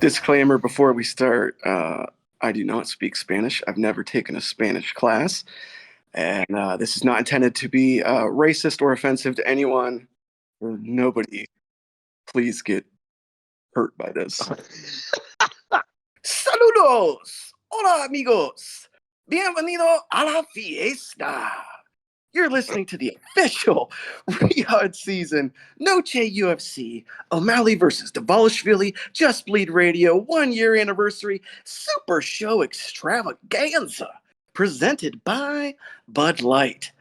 Disclaimer before we start, I do not speak Spanish. I've never taken a Spanish class. And this is not intended to be racist or offensive to anyone. Nobody, please get hurt by this. Saludos! Hola, amigos! Bienvenido a la fiesta! You're listening to the official Riyadh season Noche UFC O'Malley versus Davalishvili Just Bleed Radio 1 year anniversary Super Show Extravaganza presented by Bud Light.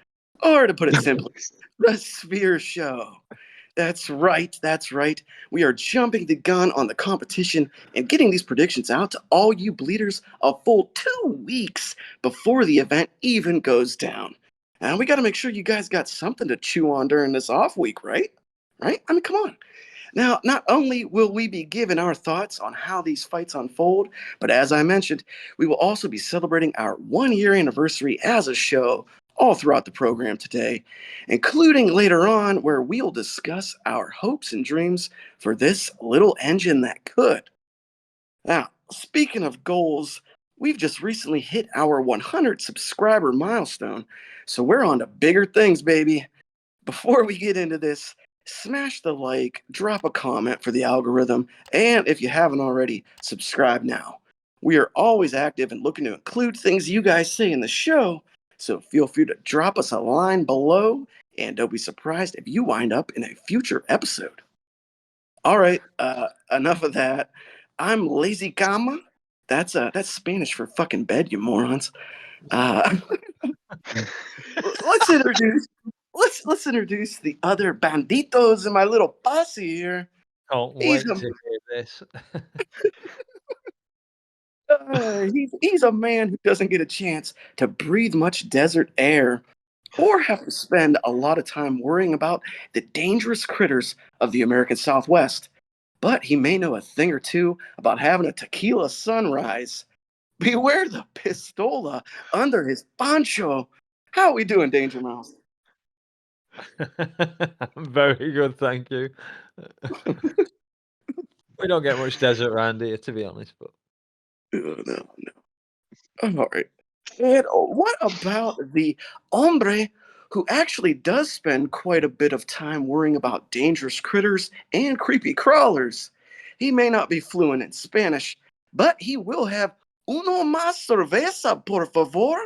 Or to put it simply, the Sphere Show. That's right. We are jumping the gun on the competition and getting these predictions out to all you bleeders a full 2 weeks before the event even goes down. And we got to make sure you guys got something to chew on during this off week, right? Right? I mean, come on. Now, not only will we be giving our thoughts on how these fights unfold, but as I mentioned, we will also be celebrating our 1 year anniversary as a show all throughout the program today, including later on where we'll discuss our hopes and dreams for this little engine that could. Now, speaking of goals, we've just recently hit our 100 subscriber milestone, so we're on to bigger things, baby. Before we get into this, smash the like, drop a comment for the algorithm, and if you haven't already, subscribe now. We are always active and looking to include things you guys say in the show, so feel free to drop us a line below, and don't be surprised if you wind up in a future episode. All right, enough of that. I'm Lazy Cama. That's Spanish for fucking bed, you morons. Let's introduce the other banditos in my little posse here. Can't He's wait to hear this. he's a man who doesn't get a chance to breathe much desert air or have to spend a lot of time worrying about the dangerous critters of the American Southwest. But he may know a thing or two about having a tequila sunrise. Beware the pistola under his poncho. How are we doing, DangerMouse? Very good, thank you. We don't get much desert around here, to be honest, but No. All right. And what about the hombre who actually does spend quite a bit of time worrying about dangerous critters and creepy crawlers? He may not be fluent in Spanish, but he will have uno más cerveza, por favor.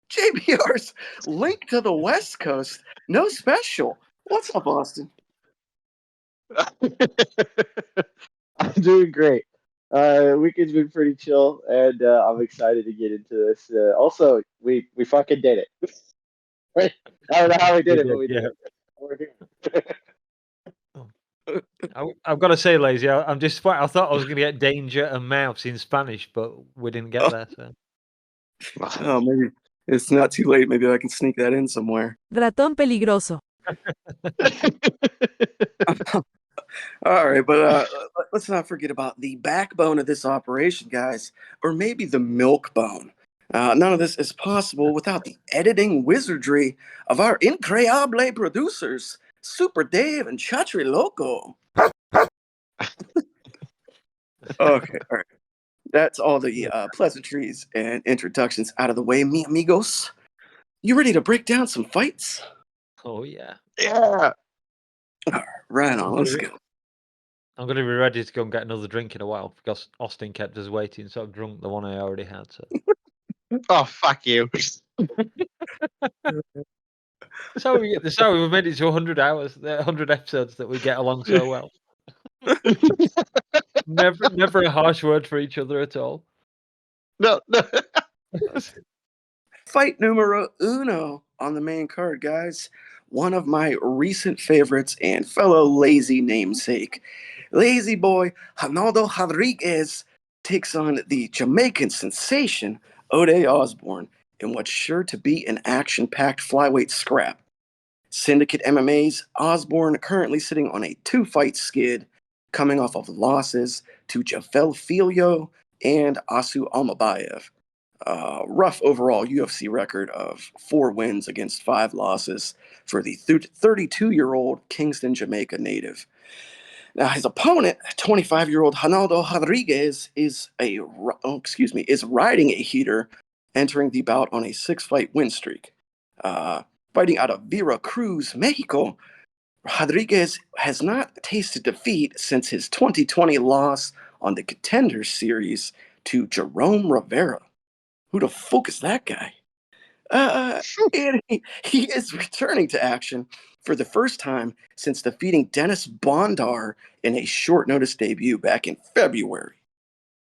JBR's link to the West Coast. No special. What's up, Austin? I'm doing great. Weekend's been pretty chill, and I'm excited to get into this. Also, we fucking did it. Right? I don't know how we did it, but we did it. We're here. I've got to say, Lazy, I'm just. I thought I was going to get danger and mouse in Spanish, but we didn't get there. So. Oh, maybe it's not too late. Maybe I can sneak that in somewhere. Ratón peligroso. All right, but let's not forget about the backbone of this operation, guys, or maybe the milk bone. None of this is possible without the editing wizardry of our increíble producers, Super Dave and Chatri Loco. Okay, all right. That's all the pleasantries and introductions out of the way, mi amigos. You ready to break down some fights? Oh yeah. Yeah. All right on, let's go. I'm going to be ready to go and get another drink in a while because Austin kept us waiting, so I've drunk the one I already had. So. Oh, fuck you. That's how we've made it to 100 hours, 100 episodes that we get along so well. Never a harsh word for each other at all. No. Fight numero uno on the main card, guys. One of my recent favorites and fellow lazy namesake, Lazy Boy Ronaldo Rodriguez takes on the Jamaican sensation Ode Osborne in what's sure to be an action-packed flyweight scrap. Syndicate MMA's Osborne currently sitting on a 2-fight skid, coming off of losses to Jafel Filio and Asu Almabayev. Rough overall UFC record of 4 wins against 5 losses for the 32-year-old Kingston, Jamaica native. Now, his opponent, 25-year-old Ronaldo Rodriguez, is riding a heater, entering the bout on a 6-fight win streak. Fighting out of Veracruz, Mexico, Rodriguez has not tasted defeat since his 2020 loss on the Contenders Series to Jerome Rivera. Who the fuck is that guy? And he is returning to action for the first time since defeating Dennis Bondar in a short notice debut back in February.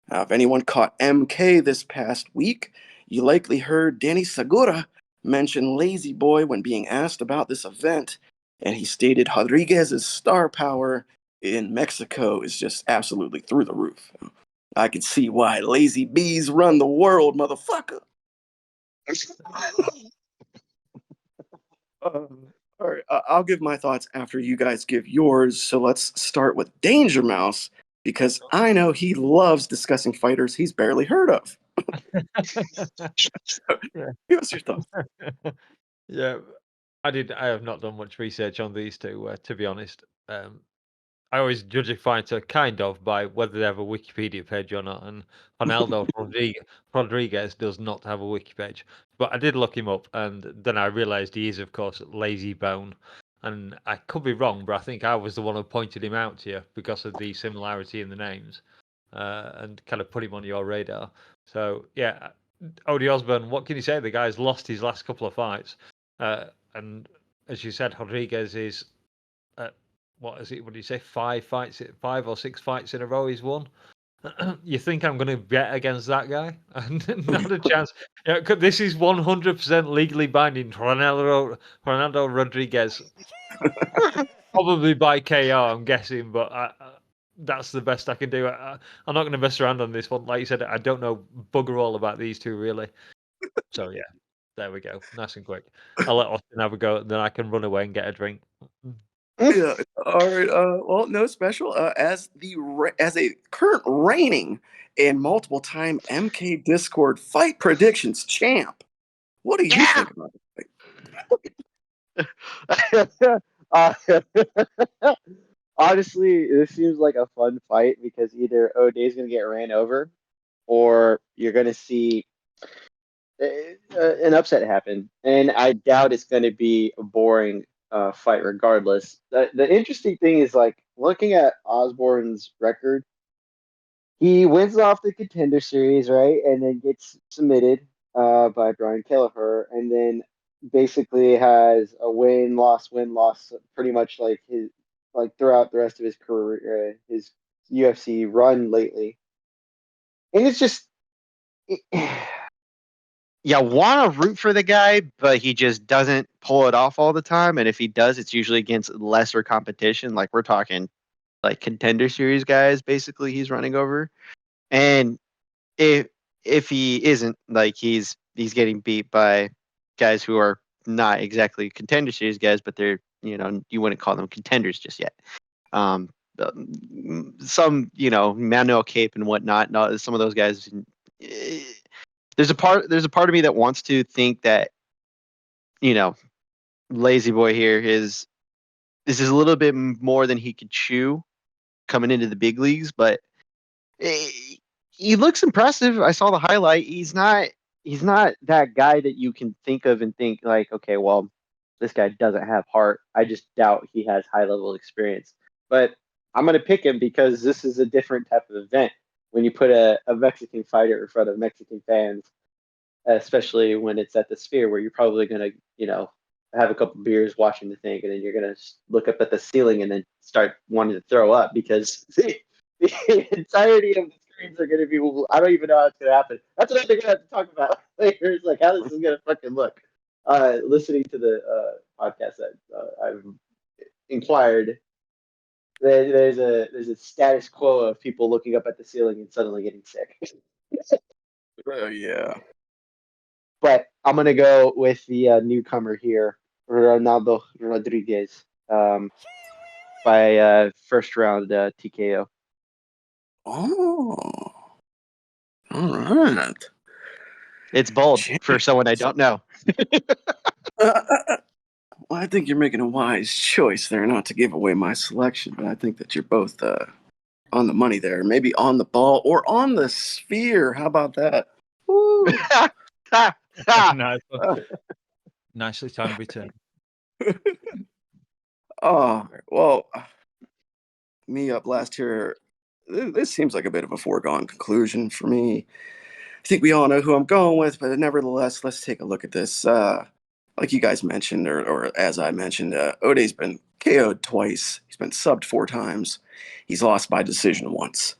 Now, if anyone caught MK this past week, you likely heard Danny Segura mention Lazy Boy when being asked about this event, and he stated Rodriguez's star power in Mexico is just absolutely through the roof. I can see why Lazy Bees run the world, motherfucker. All right, I'll give my thoughts after you guys give yours. So let's start with DangerMouse, because I know he loves discussing fighters he's barely heard of. Give us your thoughts. Yeah, I have not done much research on these two, to be honest. I always judge a fighter kind of by whether they have a Wikipedia page or not, and Ronaldo Rodriguez does not have a wiki page. But I did look him up, and then I realised he is, of course, Lazy Bone. And I could be wrong, but I think I was the one who pointed him out to you because of the similarity in the names, and kind of put him on your radar. So yeah, Odie Osborne, what can you say? The guy's lost his last couple of fights, and as you said, Rodriguez is. What is it? What do you say? 5 or 6 fights in a row he's won. You think I'm going to bet against that guy? Not a chance. Yeah, this is 100% legally binding. Ronaldo Rodriguez, probably by KO, I'm guessing, but that's the best I can do. I'm not going to mess around on this one. Like you said, I don't know bugger all about these two really. So yeah, there we go. Nice and quick. I'll let Austin have a go, and then I can run away and get a drink. Yeah. All right. Well, no special. As a current reigning and multiple time MK Discord fight predictions champ, what do you think about it? Honestly, this seems like a fun fight because either O'Day's going to get ran over, or you're going to see an upset happen. And I doubt it's going to be a boring fight regardless. The interesting thing is, like, looking at Osborne's record, he wins off the Contender Series, right? And then gets submitted by Brian Kelleher, and then basically has a win, loss, pretty much like throughout the rest of his career, his UFC run lately. And it's just you want to root for the guy, but he just doesn't pull it off all the time. And if he does, it's usually against lesser competition. Like, we're talking like Contender Series guys, basically he's running over. And if he isn't, like, he's getting beat by guys who are not exactly Contender Series guys, but they're, you wouldn't call them contenders just yet. Some, Manuel Cape and whatnot. No, some of those guys. There's a part of me that wants to think that, Lazy Boy here this is a little bit more than he could chew coming into the big leagues, but he looks impressive. I saw the highlight. He's not that guy that you can think of and think like, okay, well, this guy doesn't have heart. I just doubt he has high level experience. But I'm going to pick him because this is a different type of event. When you put a Mexican fighter in front of Mexican fans, especially when it's at the Sphere, where you're probably going to, have a couple beers watching the thing, and then you're going to look up at the ceiling and then start wanting to throw up because the entirety of the screens are going to be, I don't even know how it's going to happen. That's what they're going to have to talk about later. It's like how this is going to fucking look. Listening to the podcast that I've inquired, there's a status quo of people looking up at the ceiling and suddenly getting sick. Oh yeah. But I'm gonna go with the newcomer here, Ronaldo Rodriguez, by first round TKO. Oh. All right. It's bold for someone I don't know. Well, I think you're making a wise choice there not to give away my selection, but I think that you're both on the money there. Maybe on the ball or on the sphere. How about that? Woo. Nice one. Nicely timed return. Oh, well, me up last here. This seems like a bit of a foregone conclusion for me. I think we all know who I'm going with, but nevertheless, let's take a look at this. Like you guys mentioned, or as I mentioned, Ode's been KO'd twice. He's been subbed 4 times. He's lost by decision once.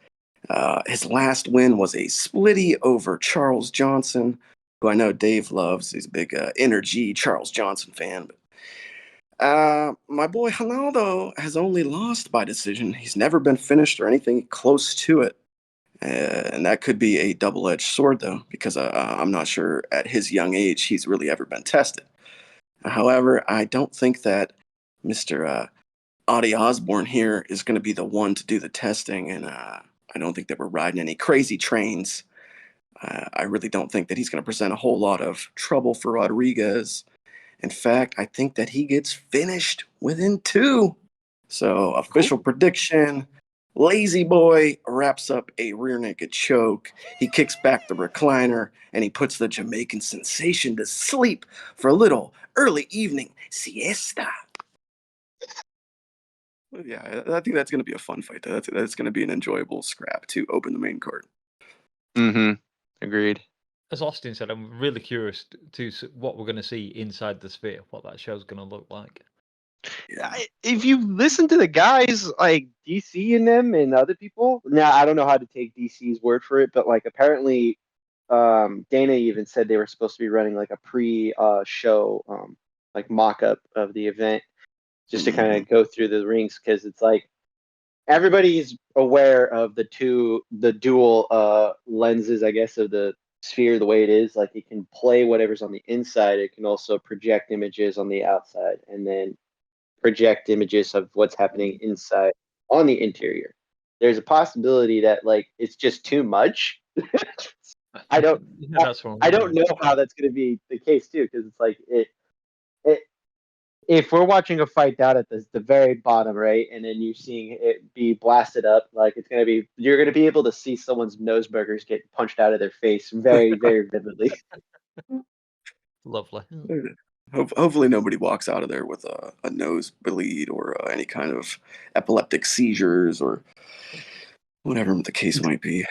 His last win was a splitty over Charles Johnson, who I know Dave loves. He's a big energy Charles Johnson fan. But my boy Ronaldo has only lost by decision. He's never been finished or anything close to it. And that could be a double-edged sword, though, because I'm not sure at his young age he's really ever been tested. However, I don't think that Mr. Audie Osborne here is going to be the one to do the testing, and I don't think that we're riding any crazy trains. I really don't think that he's going to present a whole lot of trouble for Rodriguez. In fact, I think that he gets finished within 2. So, official prediction. Lazy Boy wraps up a rear naked choke. He kicks back the recliner and he puts the Jamaican sensation to sleep for a little early evening siesta. Yeah, I think that's going to be a fun fight. That's going to be an enjoyable scrap to open the main card. Mm-hmm. Agreed. As Austin said, I'm really curious to what we're going to see inside the sphere, what that show's going to look like. If you listen to the guys like DC and them and other people, now I don't know how to take DC's word for it, but like apparently, Dana even said they were supposed to be running like a pre-show, like mock-up of the event, just to kind of go through the rings, because it's like everybody's aware of the dual lenses, I guess, of the sphere the way it is. Like it can play whatever's on the inside, it can also project images on the outside, and then project images of what's happening inside on the interior. There's a possibility that like it's just too much. I don't know how that's going to be the case too, because it's like it if we're watching a fight down at the very bottom, right, and then you're seeing it be blasted up, like you're gonna be able to see someone's nose burgers get punched out of their face very, very vividly. Lovely. Hopefully nobody walks out of there with a nosebleed or any kind of epileptic seizures or whatever the case might be.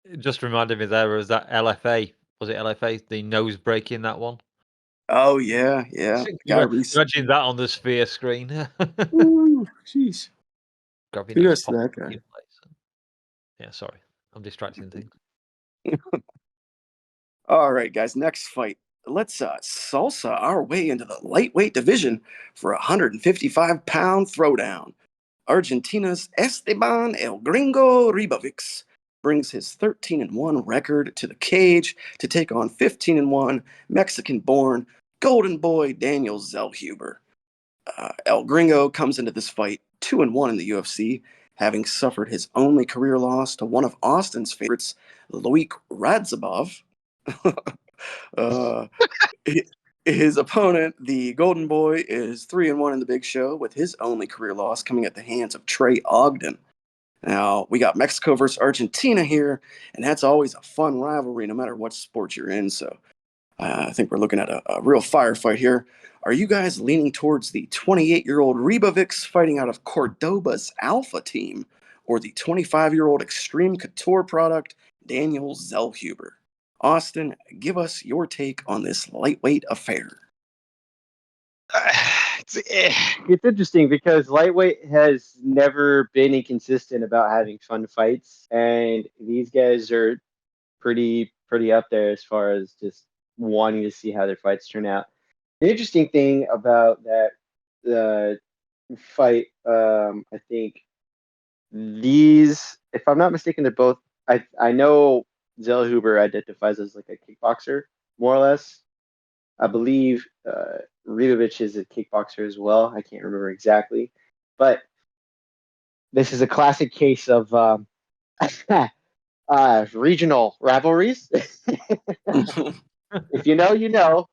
It just reminded me there was that LFA. Was it LFA? The nose breaking that one? Oh, yeah. Imagine that on the sphere screen. Ooh, jeez. Grabbing Kudos to that guy. Yeah, sorry. I'm distracting things. All right, guys, next fight. Let's salsa our way into the lightweight division for a 155-pound throwdown. Argentina's Esteban El Gringo Ribovics brings his 13-1 record to the cage to take on 15-1 Mexican-born Golden Boy Daniel Zellhuber. El Gringo comes into this fight 2-1 in the UFC, having suffered his only career loss to one of Austin's favorites, Loic Radzhabov. His opponent, the Golden Boy, is 3-1 in the Big Show, with his only career loss coming at the hands of Trey Ogden. Now, we got Mexico versus Argentina here, and that's always a fun rivalry no matter what sport you're in. So I think we're looking at a real firefight here. Are you guys leaning towards the 28-year-old Ribovics fighting out of Cordoba's Alpha team, or the 25-year-old Extreme Couture product, Daniel Zellhuber? Austin, give us your take on this lightweight affair. It's interesting because lightweight has never been inconsistent about having fun fights, and these guys are pretty up there as far as just wanting to see how their fights turn out. The interesting thing about that fight, I think these, if I'm not mistaken, they're both. I know Zellhuber identifies as like a kickboxer, more or less. I believe Ribovic is a kickboxer as well. I can't remember exactly, but this is a classic case of regional rivalries. If you know, you know.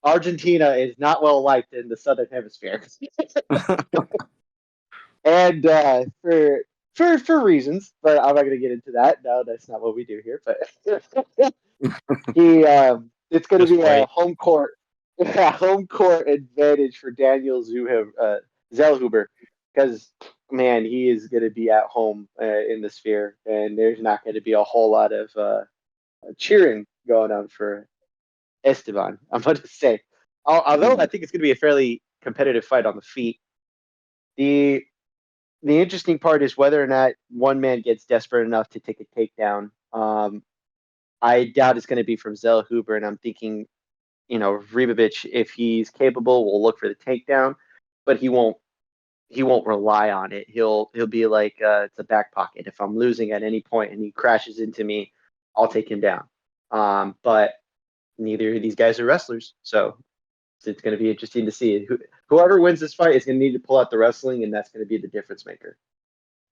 Argentina is not well liked in the Southern Hemisphere, and for reasons, but I'm not going to get into that. No, that's not what we do here. But it's going to Just be a wait. home court advantage for Daniel Zellhuber, because man, he is going to be at home in the Sphere, and there's not going to be a whole lot of cheering going on for Esteban. I'm going to say, although I think it's going to be a fairly competitive fight on the feet. The interesting part is whether or not one man gets desperate enough to take a takedown. I doubt it's going to be from Zellhuber, and I'm thinking, Ribovic, if he's capable, will look for the takedown, but he won't rely on it. He'll be like, it's a back pocket. If I'm losing at any point and he crashes into me, I'll take him down. But neither of these guys are wrestlers, so it's going to be interesting to see. Whoever wins this fight is going to need to pull out the wrestling, and that's going to be the difference maker.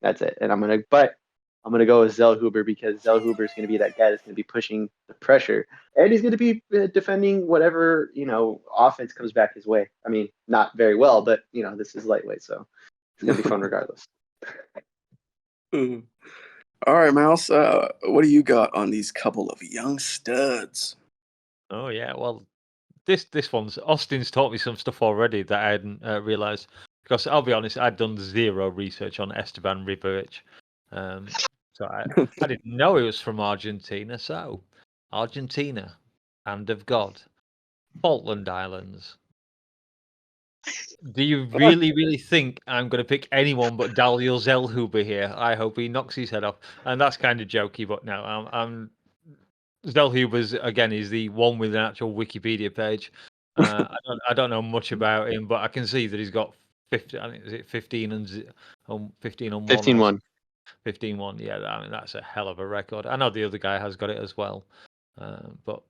That's it. And I'm going to go with Zellhuber, because Zellhuber is going to be that guy that's going to be pushing the pressure, and he's going to be defending whatever offense comes back his way. I mean, not very well, but this is lightweight, so it's going to be fun regardless. All right, Mouse. What do you got on these couple of young studs? Oh yeah, well, this one's Austin's taught me some stuff already that I hadn't realized, because I'll be honest, I'd done zero research on Esteban Ribovic, so I didn't know he was from Argentina. So Argentina, hand of God, Falkland Islands. Do you really think I'm going to pick anyone but Daniel Zellhuber here? I hope he knocks his head off, and that's kind of jokey, but no, I'm Zellhuber's again is the one with an actual Wikipedia page. I don't know much about him, but I can see that he's got 50. I think is it 15 and 15 on 15-1. 15-1. Yeah, I mean that's a hell of a record. I know the other guy has got it as well, but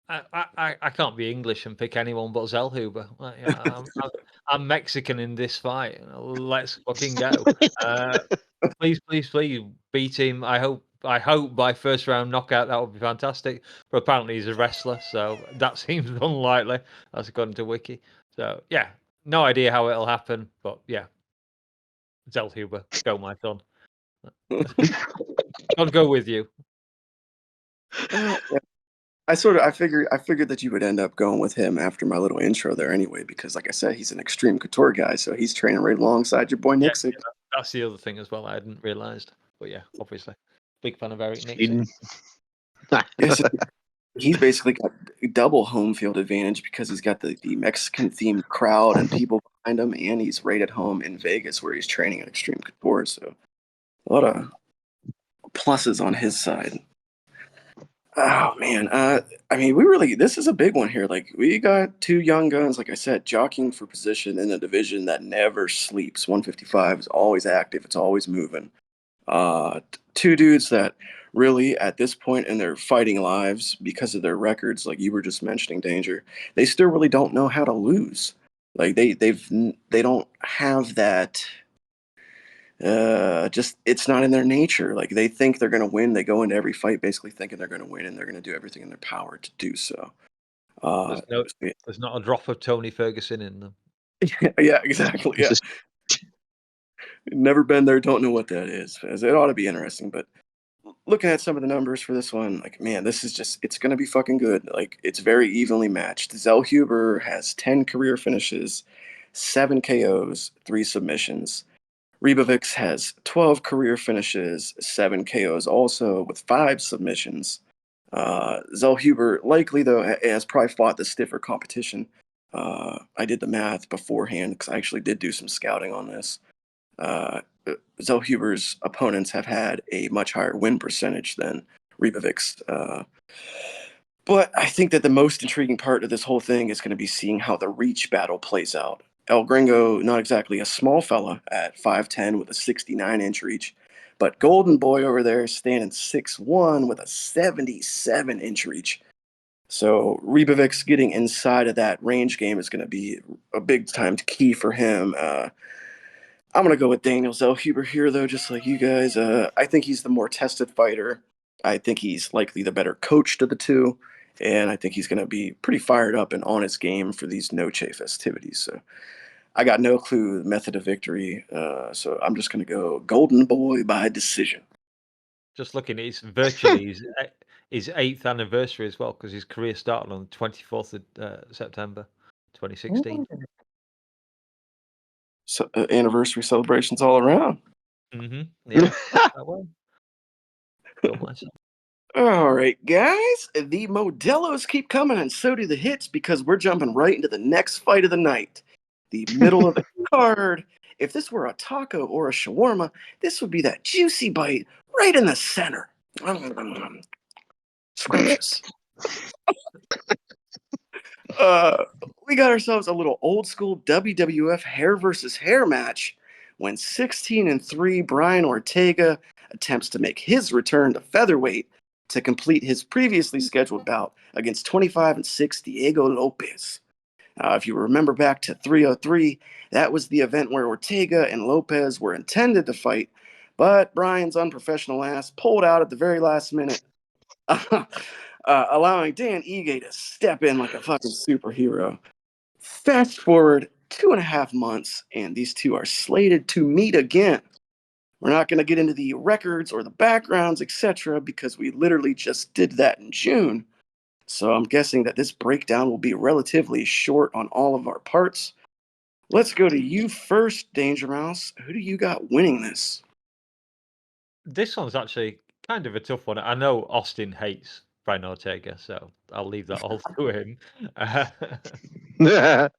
I can't be English and pick anyone but Zellhuber. I'm Mexican in this fight. Let's fucking go. Please beat him. I hope by first round knockout. That would be fantastic. But apparently he's a wrestler, so that seems unlikely. That's according to Wiki. So yeah, no idea how it'll happen, but yeah, Zellhuber, go my son. I'll go with you. Yeah. I figured that you would end up going with him after my little intro there anyway, because like I said, he's an extreme couture guy, so he's training right alongside your boy Nixick. Yeah, that's the other thing as well. I hadn't realised, but yeah, obviously, big fan of Eric Nixick. Yes, he's basically got double home field advantage because he's got the Mexican themed crowd and people behind him, and he's right at home in Vegas where he's training at Extreme Couture. So a lot of pluses on his side. Oh man, I mean, this is a big one here. Like, we got two young guns, like I said, jockeying for position in a division that never sleeps. 155 is always active, it's always moving. Two dudes that really, at this point in their fighting lives, because of their records, like you were just mentioning, Danger, they still really don't know how to lose. Like they don't have that. Just it's not in their nature. Like, they think they're going to win. They go into every fight basically thinking they're going to win, and they're going to do everything in their power to do so. There's not a drop of Tony Ferguson in them. Yeah, exactly. Yeah. Never been there, don't know what that is. It ought to be interesting, but looking at some of the numbers for this one, like, man, this is just, it's going to be fucking good. Like, it's very evenly matched. Zellhuber has 10 career finishes, 7 KOs, 3 submissions. Ribovic has 12 career finishes, 7 KOs also, with 5 submissions. Zellhuber likely, though, has probably fought the stiffer competition. I did the math beforehand because I actually did do some scouting on this. Zellhuber's opponents have had a much higher win percentage than Ribovic's. But I think that the most intriguing part of this whole thing is going to be seeing how the reach battle plays out. El Gringo, not exactly a small fella at 5'10" with a 69-inch reach, but Golden Boy over there standing 6'1" with a 77-inch reach. So Ribovic getting inside of that range game is going to be a big-time key for him. I'm going to go with Daniel Zellhuber here, though, just like you guys. I think he's the more tested fighter. I think he's likely the better coached of the two. and I think he's going to be pretty fired up and on his game for these Noche festivities. So I got no clue the method of victory, so I'm just going to go Golden Boy by decision. Just looking, it's virtually his 8th anniversary as well, because his career started on the 24th of September 2016. So, anniversary celebrations all around. Yeah, that way. Go myself. All right, guys, the Modelos keep coming, and so do the hits, because we're jumping right into the next fight of the night. The middle of the card. If this were a taco or a shawarma, this would be that juicy bite right in the center. Scrumptious. We got ourselves a little old school WWF hair versus hair match when 16-3 Brian Ortega attempts to make his return to featherweight to complete his previously scheduled bout against 25-6 Diego Lopez. If you remember back to 303, that was the event where Ortega and Lopez were intended to fight, but Brian's unprofessional ass pulled out at the very last minute, allowing Dan Ige to step in like a fucking superhero. Fast forward 2.5 months, and these two are slated to meet again. We're not going to get into the records or the backgrounds, etc., because we literally just did that in June. So I'm guessing that this breakdown will be relatively short on all of our parts. Let's go to you first, DangerMouse. Who do you got winning this? This one's actually kind of a tough one. I know Austin hates Brian Ortega, so I'll leave that all to him. But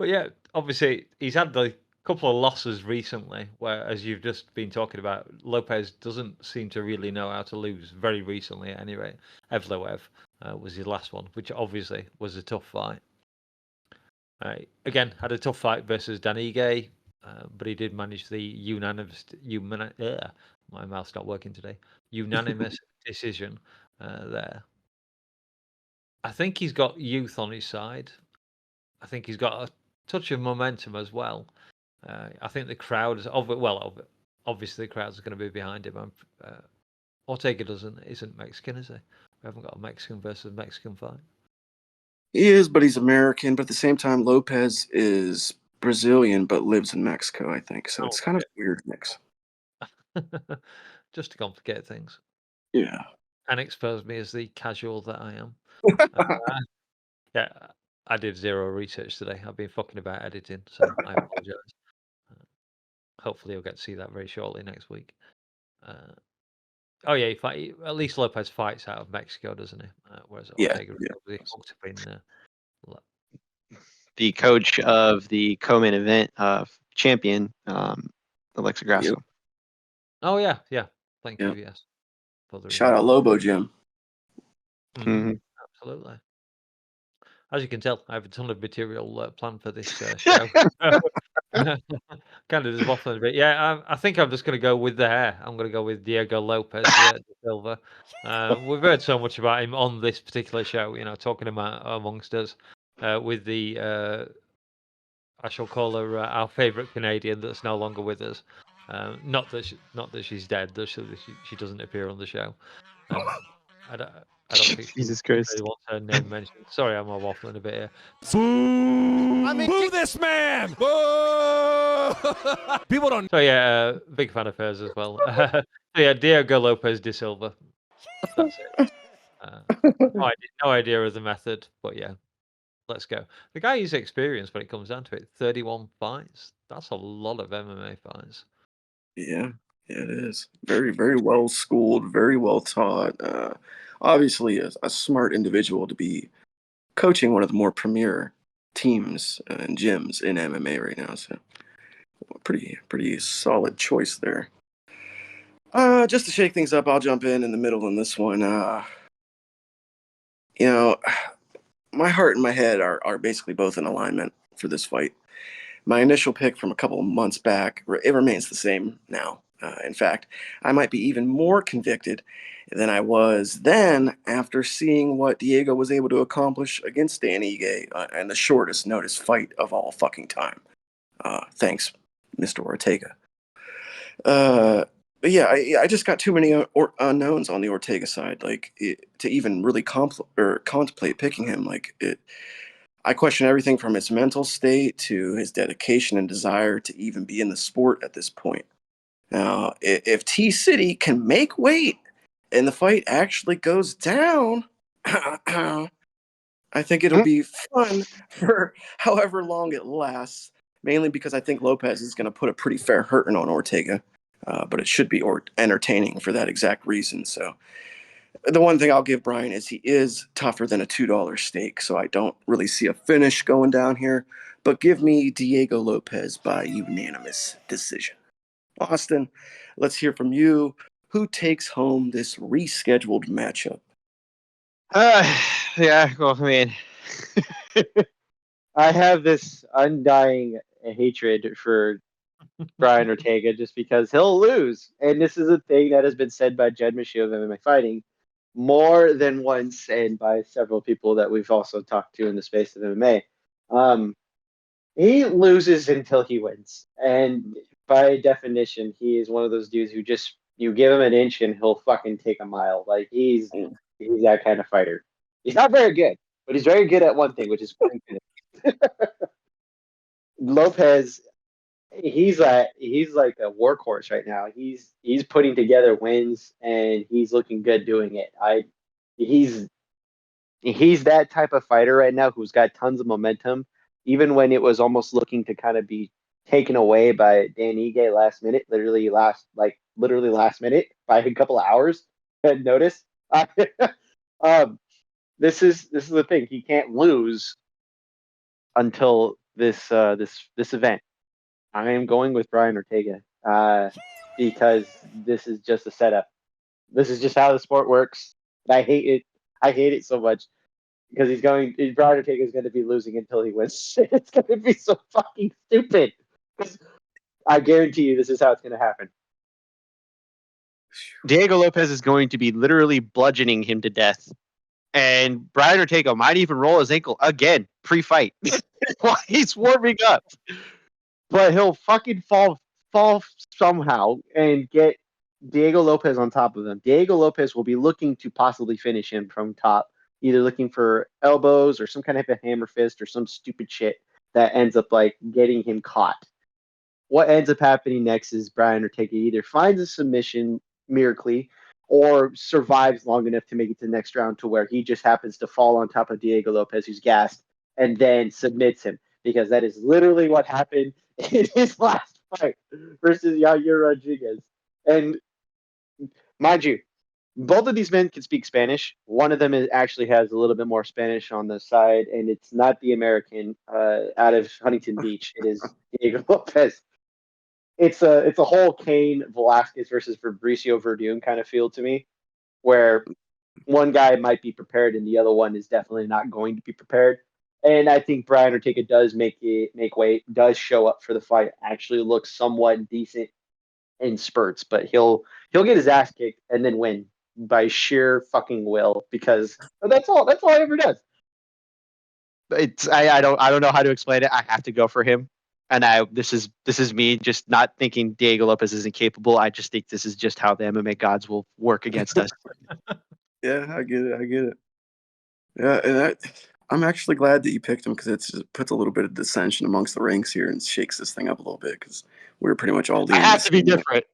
yeah, obviously he's had the couple of losses recently, where, as you've just been talking about, Lopez doesn't seem to really know how to lose. Very recently, at any rate, Evloev was his last one, which obviously was a tough fight. Again, had a tough fight versus Dan Ige, but he did manage the unanimous. My mouth's not working today. Unanimous decision there. I think he's got youth on his side. I think he's got a touch of momentum as well. I think the crowd is obviously the crowds are going to be behind him. Ortega isn't Mexican, is he? We haven't got a Mexican versus Mexican fight. He is, but he's American. But at the same time, Lopez is Brazilian but lives in Mexico, I think. So it's kind of a weird mix. Just to complicate things. Yeah. And expose me as the casual that I am. Yeah, I did zero research today. I've been fucking about editing, so I apologise. Hopefully, you'll get to see that very shortly next week. Oh yeah, at least Lopez fights out of Mexico, doesn't he? Whereas Ortega probably hooked up in the coach of the co-main event champion, Alexa Grasso. Yep. Oh yeah. Thank you. Yes. Shout out Lobo Jim. Absolutely. As you can tell, I have a ton of material planned for this show. Kind of just waffling a bit. Yeah, I think I'm just going to go with the hair. I'm going to go with Diego Lopez de Silva. We've heard so much about him on this particular show, talking about amongst us with the, I shall call her our favourite Canadian that's no longer with us. Not that she's dead, that she doesn't appear on the show. I don't think Jesus Christ. really wants her name mentioned. Sorry, I'm waffling a bit here. Boo this man! Boo! People don't. So yeah, big fan of hers as well. So yeah, Diego Lopez de Silva. That's it. No idea of the method, but yeah, let's go. The guy is experienced when it comes down to it. 31 fights. That's a lot of MMA fights. Yeah, it is. Very, very well schooled, very well taught. Obviously, a smart individual to be coaching one of the more premier teams and gyms in MMA right now. So, pretty solid choice there. Just to shake things up, I'll jump in the middle in this one. My heart and my head are basically both in alignment for this fight. My initial pick from a couple of months back, it remains the same now. In fact, I might be even more convicted than I was then after seeing what Diego was able to accomplish against Dan Ige and the shortest notice fight of all fucking time. Thanks, Mr. Ortega. But yeah, I just got too many unknowns on the Ortega side, like to even really contemplate picking him. I question everything from his mental state to his dedication and desire to even be in the sport at this point. Now, if T City can make weight and the fight actually goes down, I think it'll be fun for however long it lasts. Mainly because I think Lopez is going to put a pretty fair hurting on Ortega. But it should be entertaining for that exact reason. So the one thing I'll give Brian is he is tougher than a $2 steak. So I don't really see a finish going down here. But give me Diego Lopez by unanimous decision. Austin, let's hear from you. Who takes home this rescheduled matchup? Yeah, well, I mean, I have this undying hatred for Brian Ortega just because he'll lose. And this is a thing that has been said by Jed Michaud of MMA Fighting more than once and by several people that we've also talked to in the space of MMA. He loses until he wins. And by definition, he is one of those dudes who just, you give him an inch and he'll fucking take a mile. Like he's that kind of fighter. He's not very good, but he's very good at one thing, which is Lopez. He's like a workhorse right now. He's putting together wins and he's looking good doing it. He's that type of fighter right now who's got tons of momentum, even when it was almost looking to kind of be taken away by Dan Ige last minute, literally last minute by a couple of hours. Had notice. This is the thing. He can't lose until this event. I am going with Brian Ortega because this is just a setup. This is just how the sport works. I hate it. I hate it so much because Brian Ortega is going to be losing until he wins. It's going to be so fucking stupid. I guarantee you this is how it's going to happen. Diego Lopez is going to be literally bludgeoning him to death. And Brian Ortega might even roll his ankle again pre-fight while he's warming up. But he'll fucking fall somehow and get Diego Lopez on top of him. Diego Lopez will be looking to possibly finish him from top, either looking for elbows or some kind of a hammer fist or some stupid shit that ends up like getting him caught. What ends up happening next is Brian Ortega either finds a submission miraculously or survives long enough to make it to the next round to where he just happens to fall on top of Diego Lopez, who's gassed, and then submits him. Because that is literally what happened in his last fight versus Yair Rodriguez. And mind you, both of these men can speak Spanish. One of them actually has a little bit more Spanish on the side, and it's not the American out of Huntington Beach. It is Diego Lopez. It's a whole Cain Velasquez versus Fabricio Verdun kind of feel to me, where one guy might be prepared and the other one is definitely not going to be prepared. And I think Brian Ortega does make weight, does show up for the fight, actually looks somewhat decent in spurts, but he'll get his ass kicked and then win by sheer fucking will because that's all he ever does. I don't know how to explain it. I have to go for him. And this is me just not thinking Diego Lopez isn't capable. I just think this is just how the MMA gods will work against us. Yeah, I get it. Yeah, and I'm actually glad that you picked him because it puts a little bit of dissension amongst the ranks here and shakes this thing up a little bit because we were pretty much all leaning. I have to be different.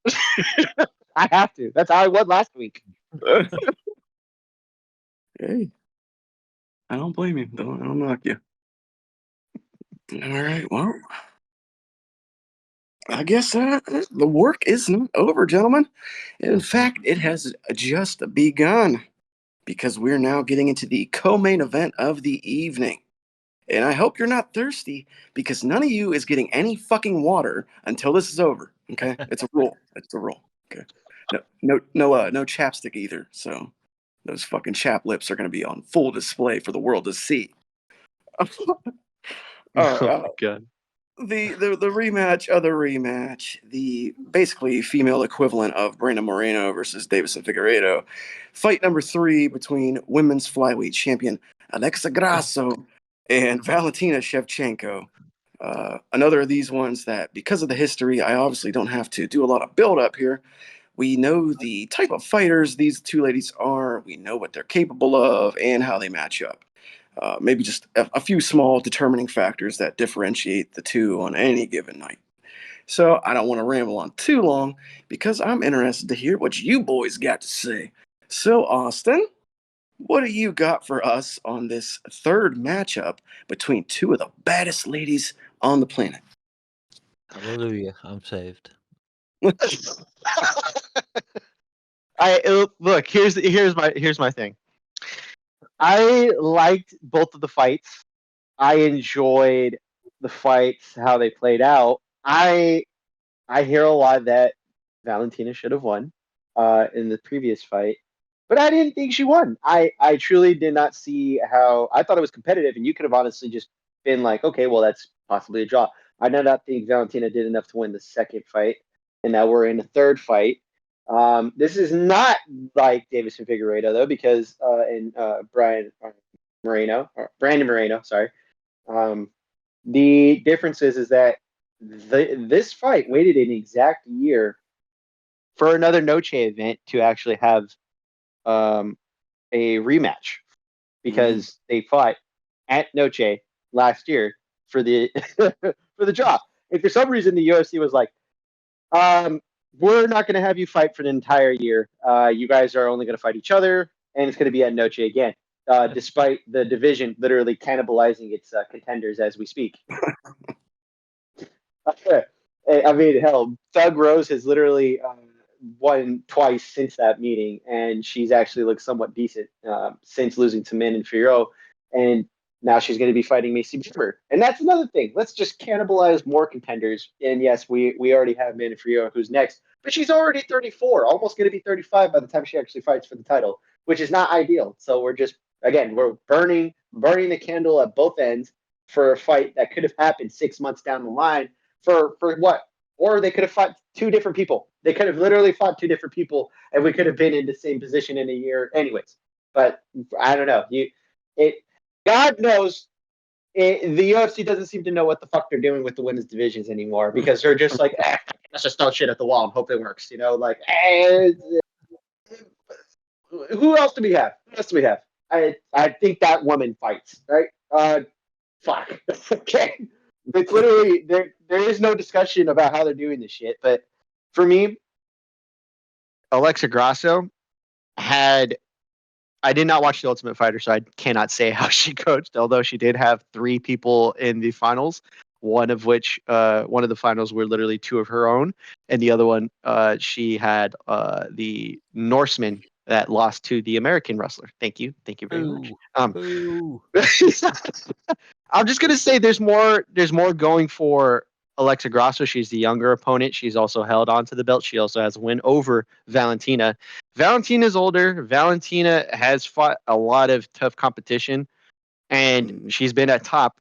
I have to. That's how I won last week. Hey, I don't blame you. Don't knock you. All right, well, I guess the work isn't over, gentlemen. In fact, it has just begun because we're now getting into the co-main event of the evening. And I hope you're not thirsty because none of you is getting any fucking water until this is over. Okay, it's a rule. It's a rule. Okay, no chapstick either. So those fucking chap lips are going to be on full display for the world to see. Oh my god. The rematch of the rematch, the basically female equivalent of Brandon Moreno versus Davison Figueiredo, fight number 3 between women's flyweight champion Alexa Grasso and Valentina Shevchenko. Another of these ones that, because of the history, I obviously don't have to do a lot of build up here, We know the type of fighters these two ladies are. We know what they're capable of and how they match up. Maybe just a few small determining factors that differentiate the two on any given night. So I don't want to ramble on too long because I'm interested to hear what you boys got to say. So, Austin, what do you got for us on this third matchup between two of the baddest ladies on the planet? Hallelujah, I'm saved. Look. Here's my thing. I liked both of the fights. I enjoyed the fights, how they played out. I hear a lot that Valentina should have won in the previous fight, but I didn't think she won. I truly did not see how. I thought it was competitive, and you could have honestly just been like, okay, well, that's possibly a draw. I did not think Valentina did enough to win the second fight, and now we're in a third fight. This is not like Davis and Figueiredo though, because Brandon Moreno, sorry. The difference is that this fight waited an exact year for another Noche event to actually have a rematch because they fought at Noche last year for the for the draw. And for some reason, the UFC was like, we're not going to have you fight for the entire year. You guys are only going to fight each other, and it's going to be at Noche again, despite the division literally cannibalizing its contenders as we speak. I mean, hell, Thug Rose has literally won twice since that meeting, and she's actually looked somewhat decent since losing to Min and Firo, and now she's going to be fighting Macy Bieber. And that's another thing. Let's just cannibalize more contenders. And yes, we already have Min and Firo, who's next, but she's already 34, almost going to be 35 by the time she actually fights for the title, which is not ideal. So we're burning the candle at both ends for a fight that could have happened 6 months down the line. For what? Or they could have fought two different people. They could have literally fought two different people, and we could have been in the same position in a year, anyways. But I don't know. God knows, the UFC doesn't seem to know what the fuck they're doing with the women's divisions anymore because they're just like, let's just throw shit at the wall and hope it works. Who else do we have? I think that woman fights, right? Fuck. Okay. It's literally there is no discussion about how they're doing this shit. But for me, Alexa Grasso I did not watch The Ultimate Fighter, so I cannot say how she coached, although she did have 3 people in the finals, one of the finals were literally 2 of her own, and the other one she had the Norseman that lost to the American wrestler. Thank you very much. I'm just gonna say there's more going for Alexa Grasso. She's the younger opponent. She's also held onto the belt. She also has a win over Valentina. Valentina's older. Valentina has fought a lot of tough competition, and she's been at top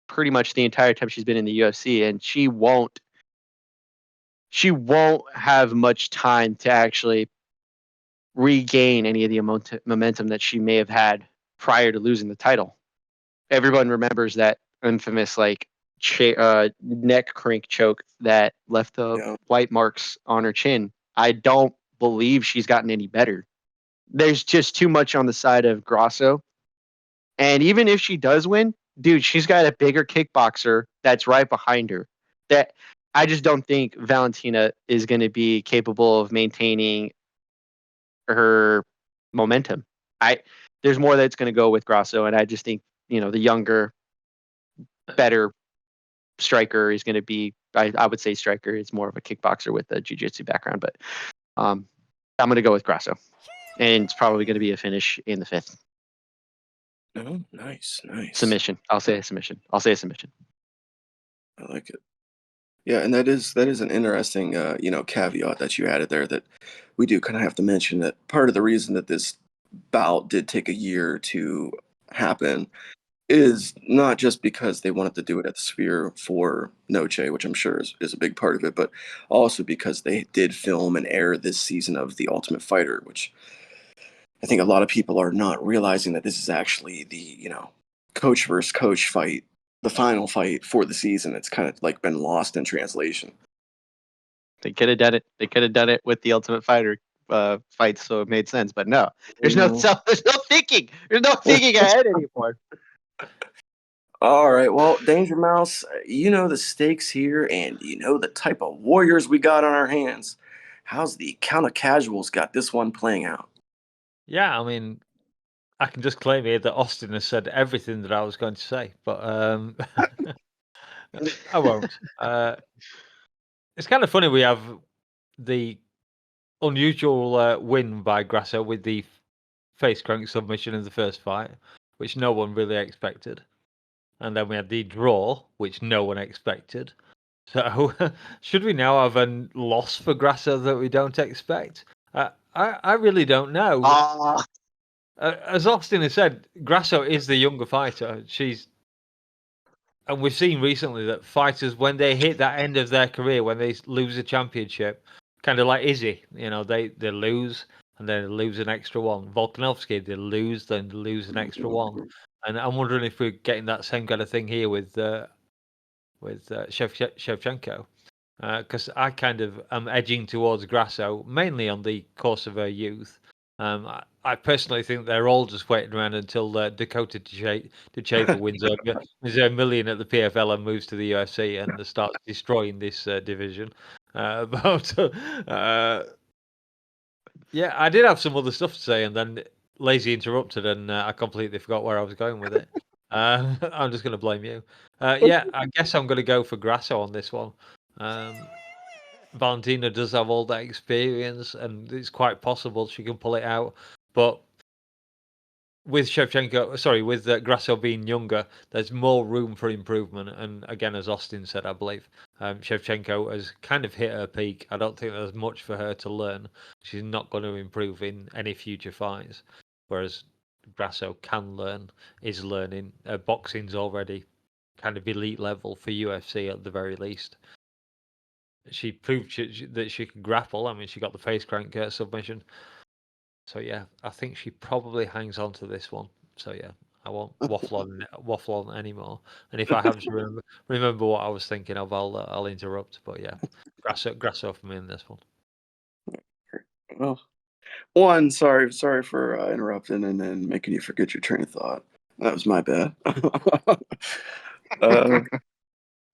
pretty much the entire time she's been in the UFC, and she won't have much time to actually regain any of the momentum that she may have had prior to losing the title. Everyone remembers that infamous neck crank choke that left the white marks on her chin. I don't believe she's gotten any better. There's just too much on the side of Grasso. And even if she does win, dude, she's got a bigger kickboxer that's right behind her. That I just don't think Valentina is going to be capable of maintaining her momentum. There's more that's going to go with Grasso, and I just think the younger, better striker is going to be. I would say striker is more of a kickboxer with a jiu-jitsu background, but I'm going to go with Grasso, and it's probably going to be a finish in the 5th. Oh, nice. Submission. I'll say a submission. I like it. Yeah, and that is an interesting caveat that you added there, that we do kind of have to mention that part of the reason that this bout did take a year to happen is not just because they wanted to do it at the Sphere for Noche, which I'm sure is a big part of it, but also because they did film and air this season of The Ultimate Fighter, which I think a lot of people are not realizing that this is actually the, coach versus coach fight, the final fight for the season. It's kind of like been lost in translation. They could have done it. They could have done it with the Ultimate Fighter fights, so it made sense. But no, there's no thinking. There's no thinking ahead anymore. All right, well, Danger Mouse, you know the stakes here, and you know the type of warriors we got on our hands. How's the count of casuals got this one playing out? Yeah, I mean, I can just claim here that Austin has said everything that I was going to say, but I won't. It's kind of funny we have the unusual win by Grasso with the face crank submission in the first fight, which no one really expected. And then we had the draw, which no one expected. So should we now have a loss for Grasso that we don't expect? I really don't know. As Austin has said, Grasso is the younger fighter. And we've seen recently that fighters, when they hit that end of their career, when they lose a championship, kind of like Izzy, they lose and then lose an extra one. Volkanovski, they lose, then lose an extra one. And I'm wondering if we're getting that same kind of thing here with Shevchenko. Because I kind of am edging towards Grasso, mainly on the course of her youth. I personally think they're all just waiting around until Dakota Teixeira wins a million at the PFL and moves to the UFC and starts destroying this division. Yeah, I did have some other stuff to say, and then Lazy interrupted, and I completely forgot where I was going with it. I'm just going to blame you. Yeah, I guess I'm going to go for Grasso on this one. Valentina does have all that experience, and it's quite possible she can pull it out. But with Grasso being younger, there's more room for improvement. And again, as Austin said, I believe Shevchenko has kind of hit her peak. I don't think there's much for her to learn. She's not going to improve in any future fights, whereas Grasso is learning. Boxing's already kind of elite level for UFC at the very least. She proved that she could grapple. I mean, she got the face crank submission. So yeah, I think she probably hangs on to this one. So yeah, I won't waffle on anymore. And if I have to remember what I was thinking of, I'll interrupt. But yeah, Grasso for me in this one. Well, one, sorry for interrupting and then making you forget your train of thought. That was my bad.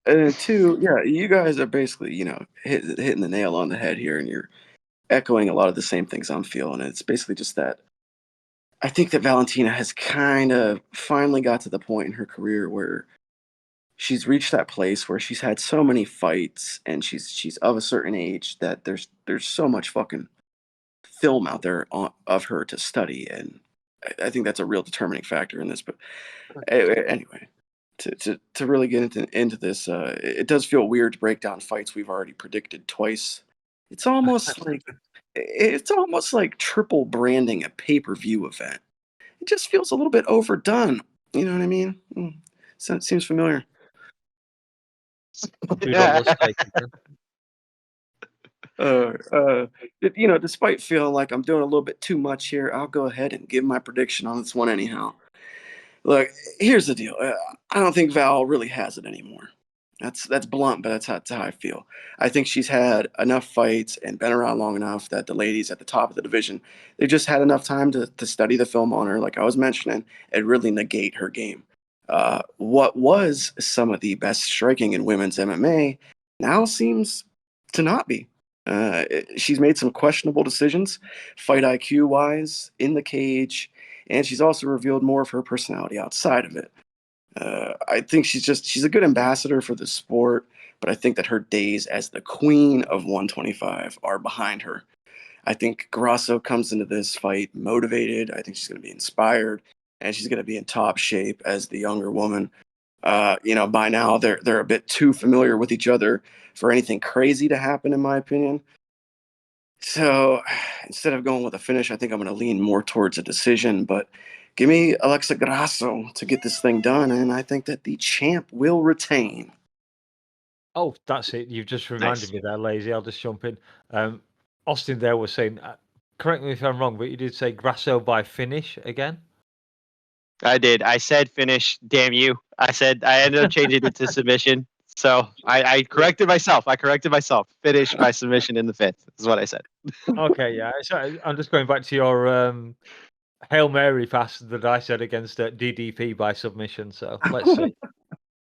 And two, yeah, you guys are basically, hitting the nail on the head here, and you're echoing a lot of the same things I'm feeling. It's basically just that I think that Valentina has kind of finally got to the point in her career where she's reached that place where she's had so many fights and she's of a certain age that there's so much fucking film out there of her to study, and I think that's a real determining factor in this. But anyway, to really get into this, it does feel weird to break down fights we've already predicted twice. It's almost like triple branding a pay-per-view event. It just feels a little bit overdone. You know what I mean? Seems familiar. Despite feeling like I'm doing a little bit too much here, I'll go ahead and give my prediction on this one anyhow. Look, here's the deal. I don't think Val really has it anymore. That's blunt, but that's how I feel. I think she's had enough fights and been around long enough that the ladies at the top of the division, they just had enough time to study the film on her, like I was mentioning, and really negate her game. What was some of the best striking in women's MMA now seems to not be. She's made some questionable decisions, fight IQ wise, in the cage, and she's also revealed more of her personality outside of it. I think she's a good ambassador for the sport, but I think that her days as the queen of 125 are behind her. I think Grasso comes into this fight motivated. I think she's going to be inspired, and she's going to be in top shape as the younger woman. By now they're a bit too familiar with each other for anything crazy to happen, in my opinion. So instead of going with a finish, I think I'm going to lean more towards a decision. But give me Alexa Grasso to get this thing done, and I think that the champ will retain. Oh, that's it. You've just reminded me there, Lazy. I'll just jump in. Austin there was saying, correct me if I'm wrong, but you did say Grasso by finish again? I did. I said finish. Damn you. I ended up changing it to submission. So I corrected myself. Finish by submission in the 5th is what I said. Okay, yeah. So I'm just going back to your Hail Mary pass that I said against DDP by submission. So let's see.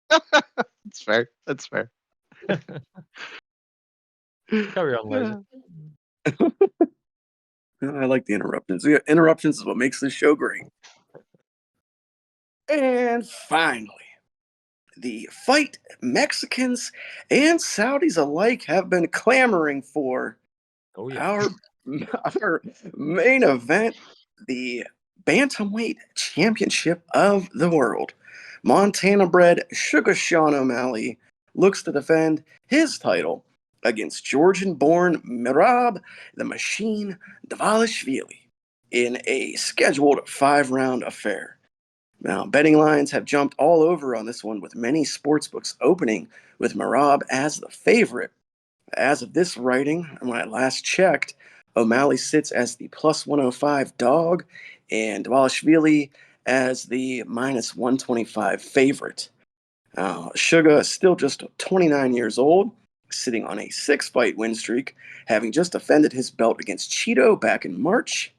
That's fair. That's fair. Carry on, Lazy. I like the interruptions. The interruptions is what makes this show great. And finally, the fight Mexicans and Saudis alike have been clamoring for. Oh yeah. Our main event, the Bantamweight Championship of the World. Montana-bred Sugar Sean O'Malley looks to defend his title against Georgian-born Merab the Machine Dvalishvili in a scheduled 5-round affair. Now, betting lines have jumped all over on this one, with many sportsbooks opening with Merab as the favorite. As of this writing, and when I last checked, O'Malley sits as the plus 105 dog and Dvalishvili as the minus 125 favorite. Suga is still just 29 years old, sitting on a 6-fight win streak, having just defended his belt against Cheeto back in March.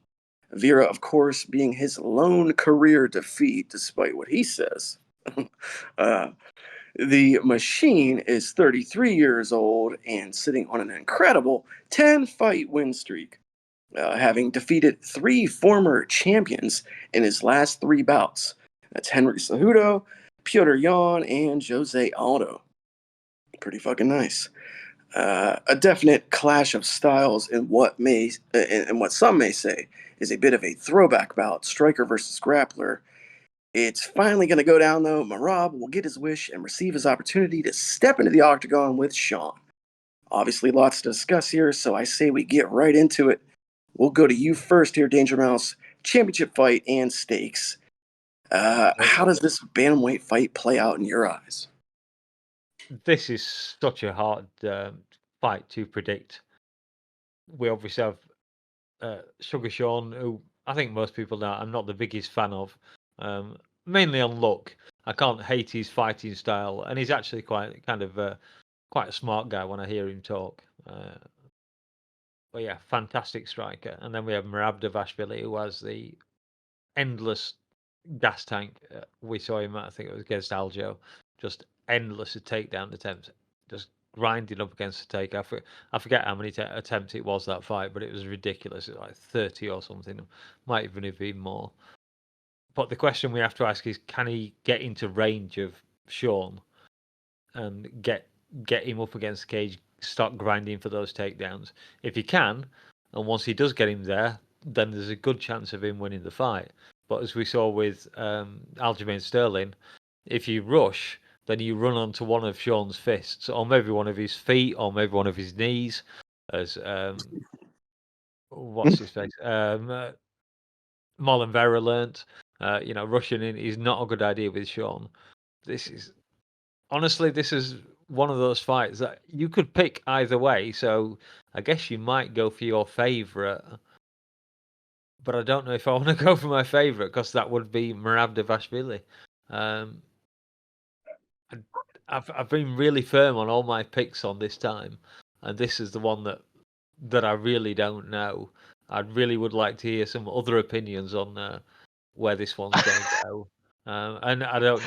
Vera, of course, being his lone career defeat, despite what he says. The Machine is 33 years old and sitting on an incredible 10-fight win streak, having defeated 3 former champions in his last 3 bouts. That's Henry Cejudo, Piotr Jan, and Jose Aldo. Pretty fucking nice. A definite clash of styles in what some may say is a bit of a throwback bout, striker versus grappler. It's finally going to go down, though. Merab will get his wish and receive his opportunity to step into the octagon with Sean. Obviously, lots to discuss here, so I say we get right into it. We'll go to you first here, DangerMouse. Championship fight and stakes. How does this bantamweight fight play out in your eyes? This is such a hard fight to predict. We obviously have Sugar Sean, who I think most people know I'm not the biggest fan of, mainly on luck. I can't hate his fighting style, and he's actually quite a smart guy when I hear him talk. But yeah, fantastic striker. And then we have Merab Dvalishvili, who has the endless gas tank. We saw him, I think it was against Aljo, just endless takedown attempts, just grinding up against the take. I forget how many attempts it was that fight, but it was ridiculous. It was like 30 or something, might even have been more. But the question we have to ask is, can he get into range of Sean and get him up against the cage, start grinding for those takedowns? If he can, and once he does get him there, then there's a good chance of him winning the fight. But as we saw with Aljamain Sterling, if you rush, then you run onto one of Sean's fists, or maybe one of his feet, or maybe one of his knees, as what's his face? Marlon Vera learnt. Rushing in is not a good idea with Sean. This is one of those fights that you could pick either way. So I guess you might go for your favourite, but I don't know if I want to go for my favourite, because that would be Merab Dvalishvili. I've been really firm on all my picks on this time, and this is the one that I really don't know. I really would like to hear some other opinions on where this one's going to go. And I don't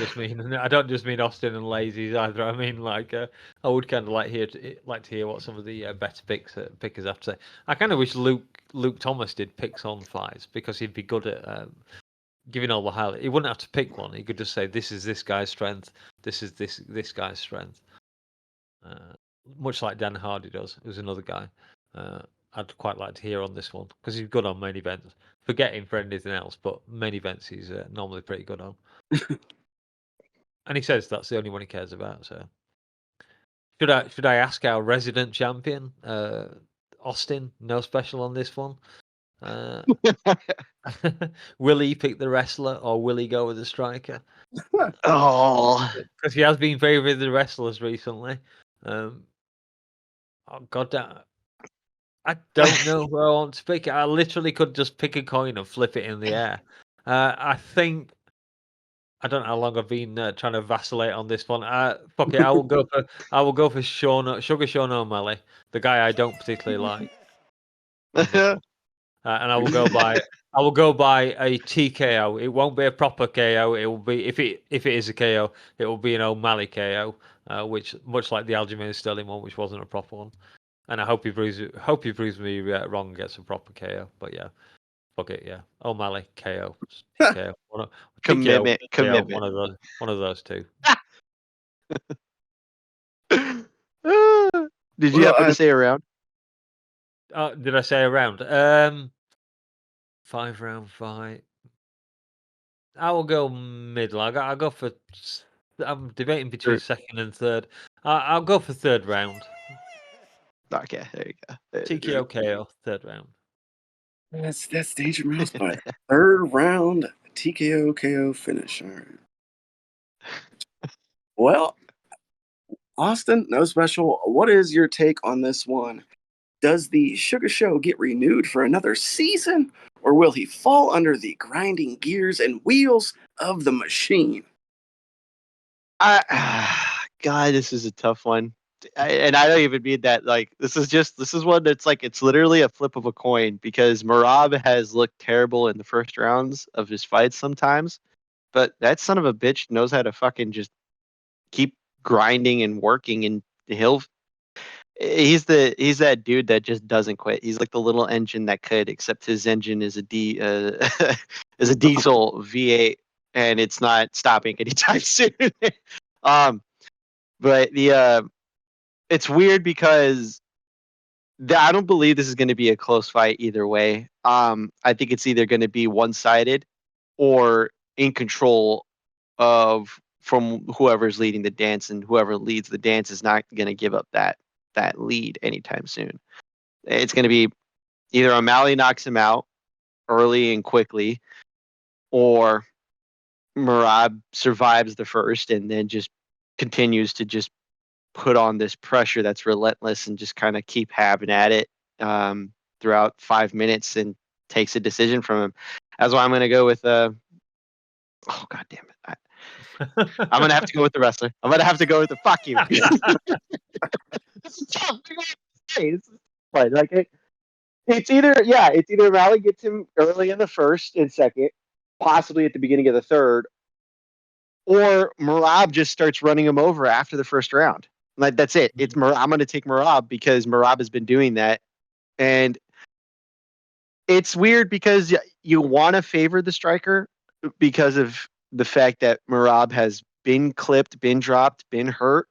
just mean Austin and Lazy's either. I mean, like, I would kind of like to hear what some of the better pickers have to say. I kind of wish Luke Thomas did picks on fights, because he'd be good at giving all the highlights. He wouldn't have to pick one. He could just say, this is this guy's strength. This is this guy's strength. Much like Dan Hardy does, who's another guy. I'd quite like to hear on this one, because he's good on main events. Forget him for anything else, but main events he's normally pretty good on. And he says that's the only one he cares about. So should I ask our resident champion, Austin? No special on this one. Will he pick the wrestler, or will he go with the striker? Because he has been favouring the wrestlers recently. Oh god damn. I don't know who I want to pick. I literally could just pick a coin and flip it in the air. I think I don't know how long I've been trying to vacillate on this one. Fuck it, I will go for Sugar Sean O'Malley, the guy I don't particularly like on this one. And I will go by a TKO. It won't be a proper KO. It will be if it is a KO, it will be an O'Malley KO, which much like the Aljamain Sterling one, which wasn't a proper one. And I hope he proves me wrong and gets a proper KO. But yeah, fuck it, yeah. O'Malley KO, TKO, Commitment, TKO, commitment. one of those two. Did you Well, happen to say a round? Did I say a round? 5-round fight. I will go middle. I'll go for. I'm debating between second and third. I'll go for third round. Okay, there you go. TKO KO, third round. that's DangerMouse by third round TKO KO finish. All right. Well, Austin, no special. What is your take on this one? Does the Sugar Show get renewed for another season, or will he fall under the grinding gears and wheels of the machine? God, this is a tough one. And I don't even mean that. Like, this is one that's like, it's literally a flip of a coin because Marab has looked terrible in the first rounds of his fights sometimes, but that son of a bitch knows how to fucking just keep grinding and working, and he's that dude that just doesn't quit. He's like the little engine that could, except his engine is is a diesel V8, and it's not stopping anytime soon. But it's weird because I don't believe this is going to be a close fight either way. I think it's either going to be one-sided or in control of from whoever's leading the dance, and whoever leads the dance is not going to give up that lead anytime soon. It's going to be either O'Malley knocks him out early and quickly, or Marab survives the first and then just continues to just put on this pressure that's relentless and just kind of keep having at it throughout 5 minutes and takes a decision from him. That's why I'm going to go with oh god damn it. I'm going to have to go with the wrestler. I'm going to have to go with the fuck you. It's either Raleigh gets him early in the first and second, possibly at the beginning of the third, or Marab just starts running him over after the first round. Like, that's it. I'm going to take Marab because Marab has been doing that, and it's weird because you want to favor the striker because of the fact that Marab has been clipped, been dropped, been hurt,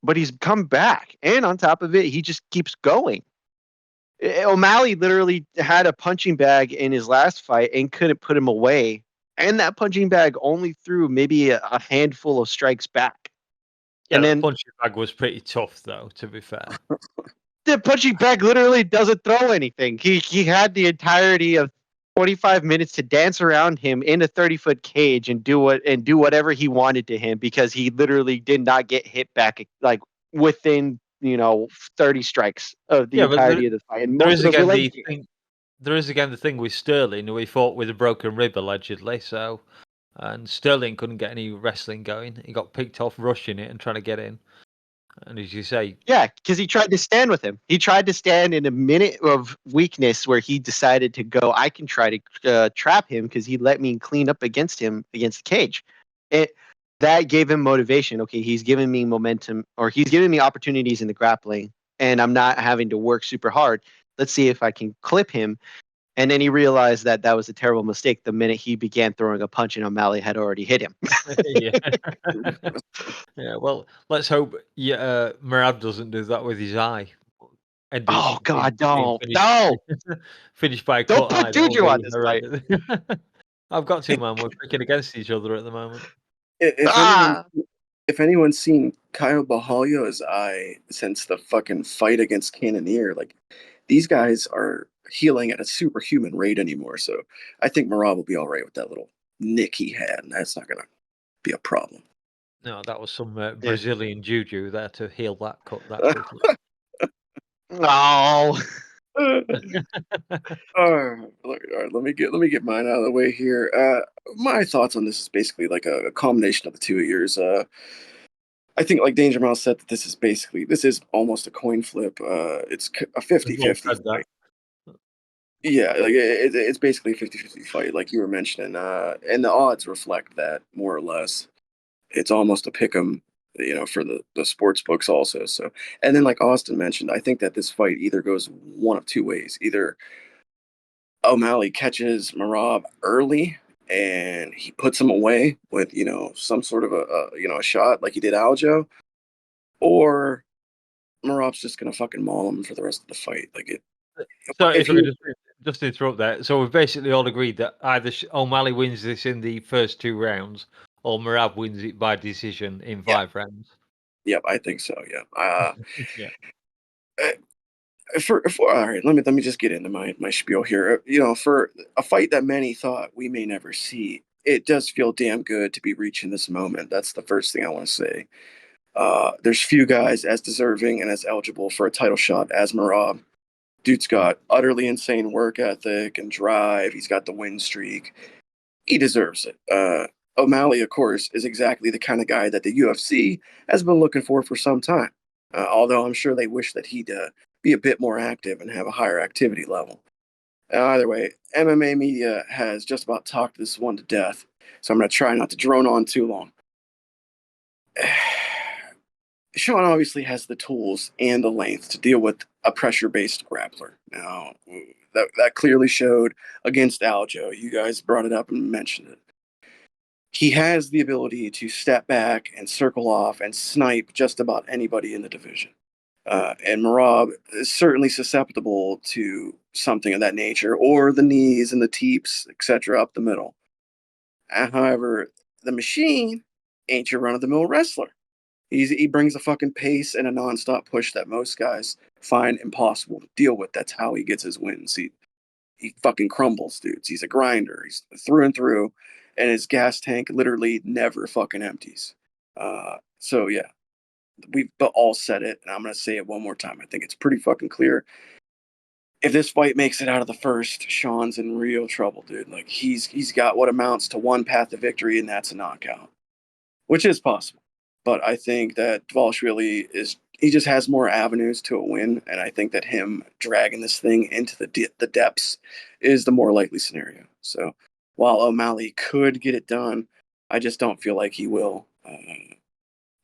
but he's come back, and on top of it, he just keeps going. O'Malley literally had a punching bag in his last fight and couldn't put him away, and that punching bag only threw maybe a handful of strikes back. Yeah, and the then punching bag was pretty tough, though. To be fair, the punching bag literally doesn't throw anything. He had the entirety of 45 minutes to dance around him in a 30-foot cage and do whatever he wanted to him, because he literally did not get hit back like within 30 strikes of the entirety of the fight. And there most is of those were again leg the kicks. thing. There is again the thing with Sterling, who he fought with a broken rib allegedly. So, and Sterling couldn't get any wrestling going. He got picked off rushing it and trying to get in. And as you say, Yeah, because he tried to stand with him. He tried to stand in a minute of weakness where he decided to go, I can try to trap him, because he let me clean up against him against the cage. That gave him motivation. Okay, he's giving me momentum, or he's giving me opportunities in the grappling, and I'm not having to work super hard. Let's see if I can clip him. And then he realized that was a terrible mistake the minute he began throwing a punch, and O'Malley had already hit him. yeah, yeah. Well, let's hope Marab doesn't do that with his eye. Oh God, don't Finished by a don't cut eye. put Juju on this fight. I've got to, man. We're freaking against each other at the moment. If anyone's seen Kyle Bahalio's eye since the fucking fight against Cannonier, like, these guys are healing at a superhuman rate anymore. So I think Marab will be all right with that little nick he had, and that's not gonna be a problem. No, that was some Brazilian juju there to heal that cut that quickly. No. All right, let me get mine out of the way here. My thoughts on this is basically like a combination of the two of yours. I think, like DangerMouse said, that this is almost a coin flip. It's a We've all 50-50 said that. fight. Yeah, like it's basically a 50-50 fight, like you were mentioning, and the odds reflect that more or less. It's almost a pick 'em, for the sports books also. So, and then like Austin mentioned, I think that this fight either goes one of two ways. Either O'Malley catches Marab early and he puts him away with some sort of a shot like he did Aljo, or Marab's just gonna fucking maul him for the rest of the fight. Like it, So if if I could he, just interrupt there. So we've basically all agreed that either O'Malley wins this in the first 2 rounds, or Merab wins it by decision in yeah, 5 rounds. yep, I think so. Yeah. Yeah. For all right, let me just get into my spiel here. For a fight that many thought we may never see, it does feel damn good to be reaching this moment. That's the first thing I want to say. There's few guys as deserving and as eligible for a title shot as Merab. Dude's got utterly insane work ethic and drive. He's got the win streak. He deserves it. O'Malley, of course, is exactly the kind of guy that the UFC has been looking for some time. Although I'm sure they wish that he'd be a bit more active and have a higher activity level. Either way, MMA media has just about talked this one to death, so I'm going to try not to drone on too long. Sean obviously has the tools and the length to deal with a pressure-based grappler. Now, that clearly showed against Aljo. You guys brought it up and mentioned it. He has the ability to step back and circle off and snipe just about anybody in the division. And Merab is certainly susceptible to something of that nature, or the knees and the teeps, etc., up the middle. However, the machine ain't your run-of-the-mill wrestler. He brings a fucking pace and a nonstop push that most guys find impossible to deal with. That's how he gets his wins. He fucking crumbles dudes. He's a grinder. He's through and through, and his gas tank literally never fucking empties. So yeah, we've all said it, and I'm gonna say it one more time. I think it's pretty fucking clear. If this fight makes it out of the first, Sean's in real trouble, dude. Like he's got what amounts to one path to victory, and that's a knockout, which is possible. But I think that Dvalishvili he just has more avenues to a win, and I think that him dragging this thing into the depths is the more likely scenario. So while O'Malley could get it done, I just don't feel like he will.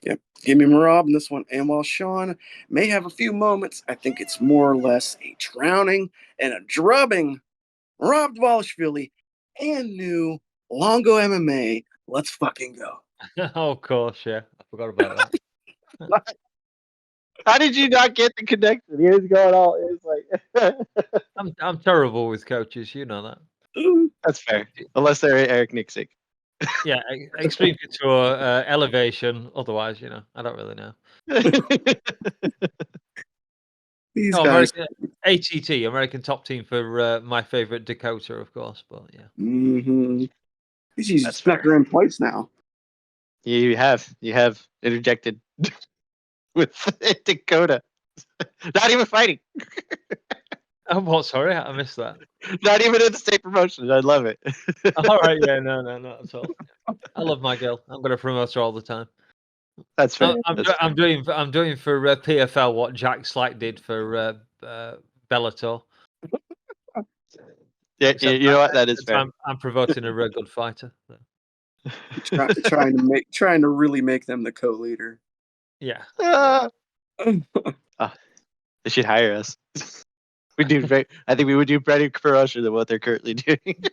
Yeah, give me Merab in this one. And while Sean may have a few moments, I think it's more or less a drowning and a drubbing. Merab Dvalishvili and new Longo MMA. Let's fucking go. Oh, of course, yeah. I forgot about that. How did you not get the connection? He was going all. It was like. I'm terrible with coaches, you know that. That's fair, unless they're Eric Nixick. Yeah, extreme couture, elevation. Otherwise, I don't really know. These No, guys. American ATT, American top team for my favorite Dakota, of course. But yeah, Mm-hmm. She's That's stuck fair. her in place now. You have interjected with Dakota. Not even fighting. oh, what? Sorry, I missed that. Not even in the state promotion. I love it. All right, yeah, no, not at all. I love my girl. I'm gonna promote her all the time. That's fair. I'm That's fair. doing for PFL what Jack Slack did for Bellator. Yeah, Except you know what? That is fair. I'm promoting a real good fighter. So. trying to really make them the co-leader. Yeah. They should hire us. We do great. I think we would do better for Usher than what they're currently doing.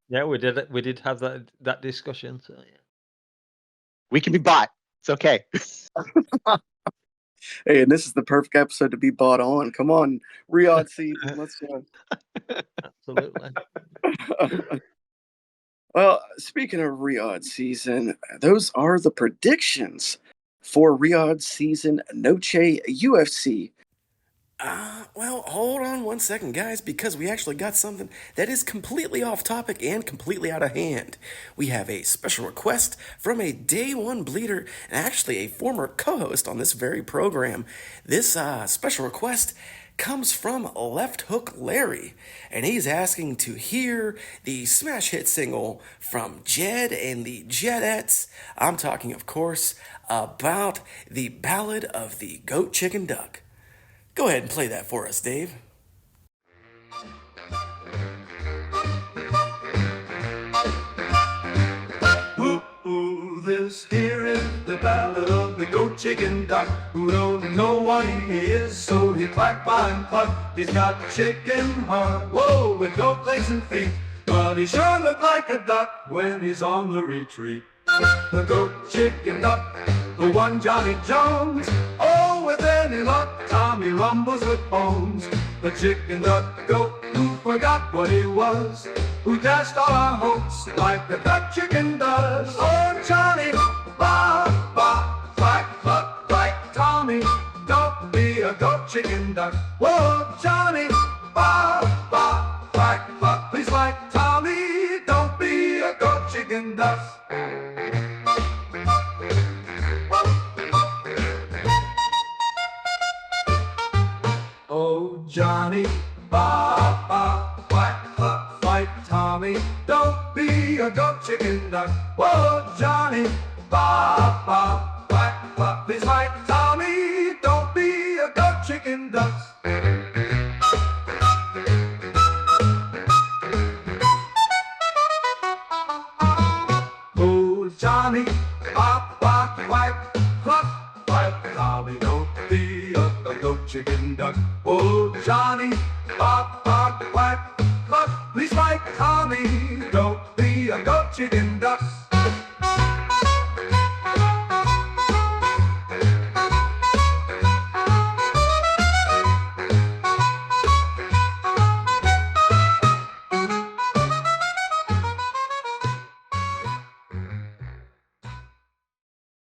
Yeah, we did. We did have that discussion. So yeah. We can be bought. It's okay. Hey, and this is the perfect episode to be bought on. Come on, Riyadh season. Let's go. Absolutely. Well, speaking of Riyadh season, those are the predictions for Riyadh season Noche UFC. Well, hold on one second, guys, because we actually got something that is completely off topic and completely out of hand. We have a special request from a day one bleeder and actually a former co-host on this very program. This special request comes from Left Hook Larry, and he's asking to hear the smash hit single from Jed and the Jedettes. I'm talking, of course, about the Ballad of the Goat Chicken Duck. Go ahead and play that for us, Dave. This here is the ballad of the goat chicken duck, who don't know what he is, so he quack by and pluck. He's got chicken heart, whoa, with goat legs and feet, but he sure look like a duck when he's on the retreat. The goat chicken duck, the one Johnny Jones, oh, with any luck, Tommy rumbles with bones. The chicken duck goat who forgot what he was, who dashed all our hopes like the duck chicken does. Oh, Johnny, ba, ba, quack, cluck, quack, Tommy, don't be a goat chicken duck. Whoa, Johnny, ba, ba, quack, cluck, please like Tommy, don't be a goat chicken duck. Oh, Johnny, ba, ba, quack, cluck, fight Tommy, don't be a goat chicken duck. Whoa, Johnny, ba, ba, quack, cluck, please fight Tommy, don't be a goat chicken duck. Oh, Johnny, ba, ba, quack, cluck, fight Tommy, don't be a goat chicken duck. Oh, Johnny, bop, bop, quack, cluck, please fight Tommy, don't be a goat chicken duck.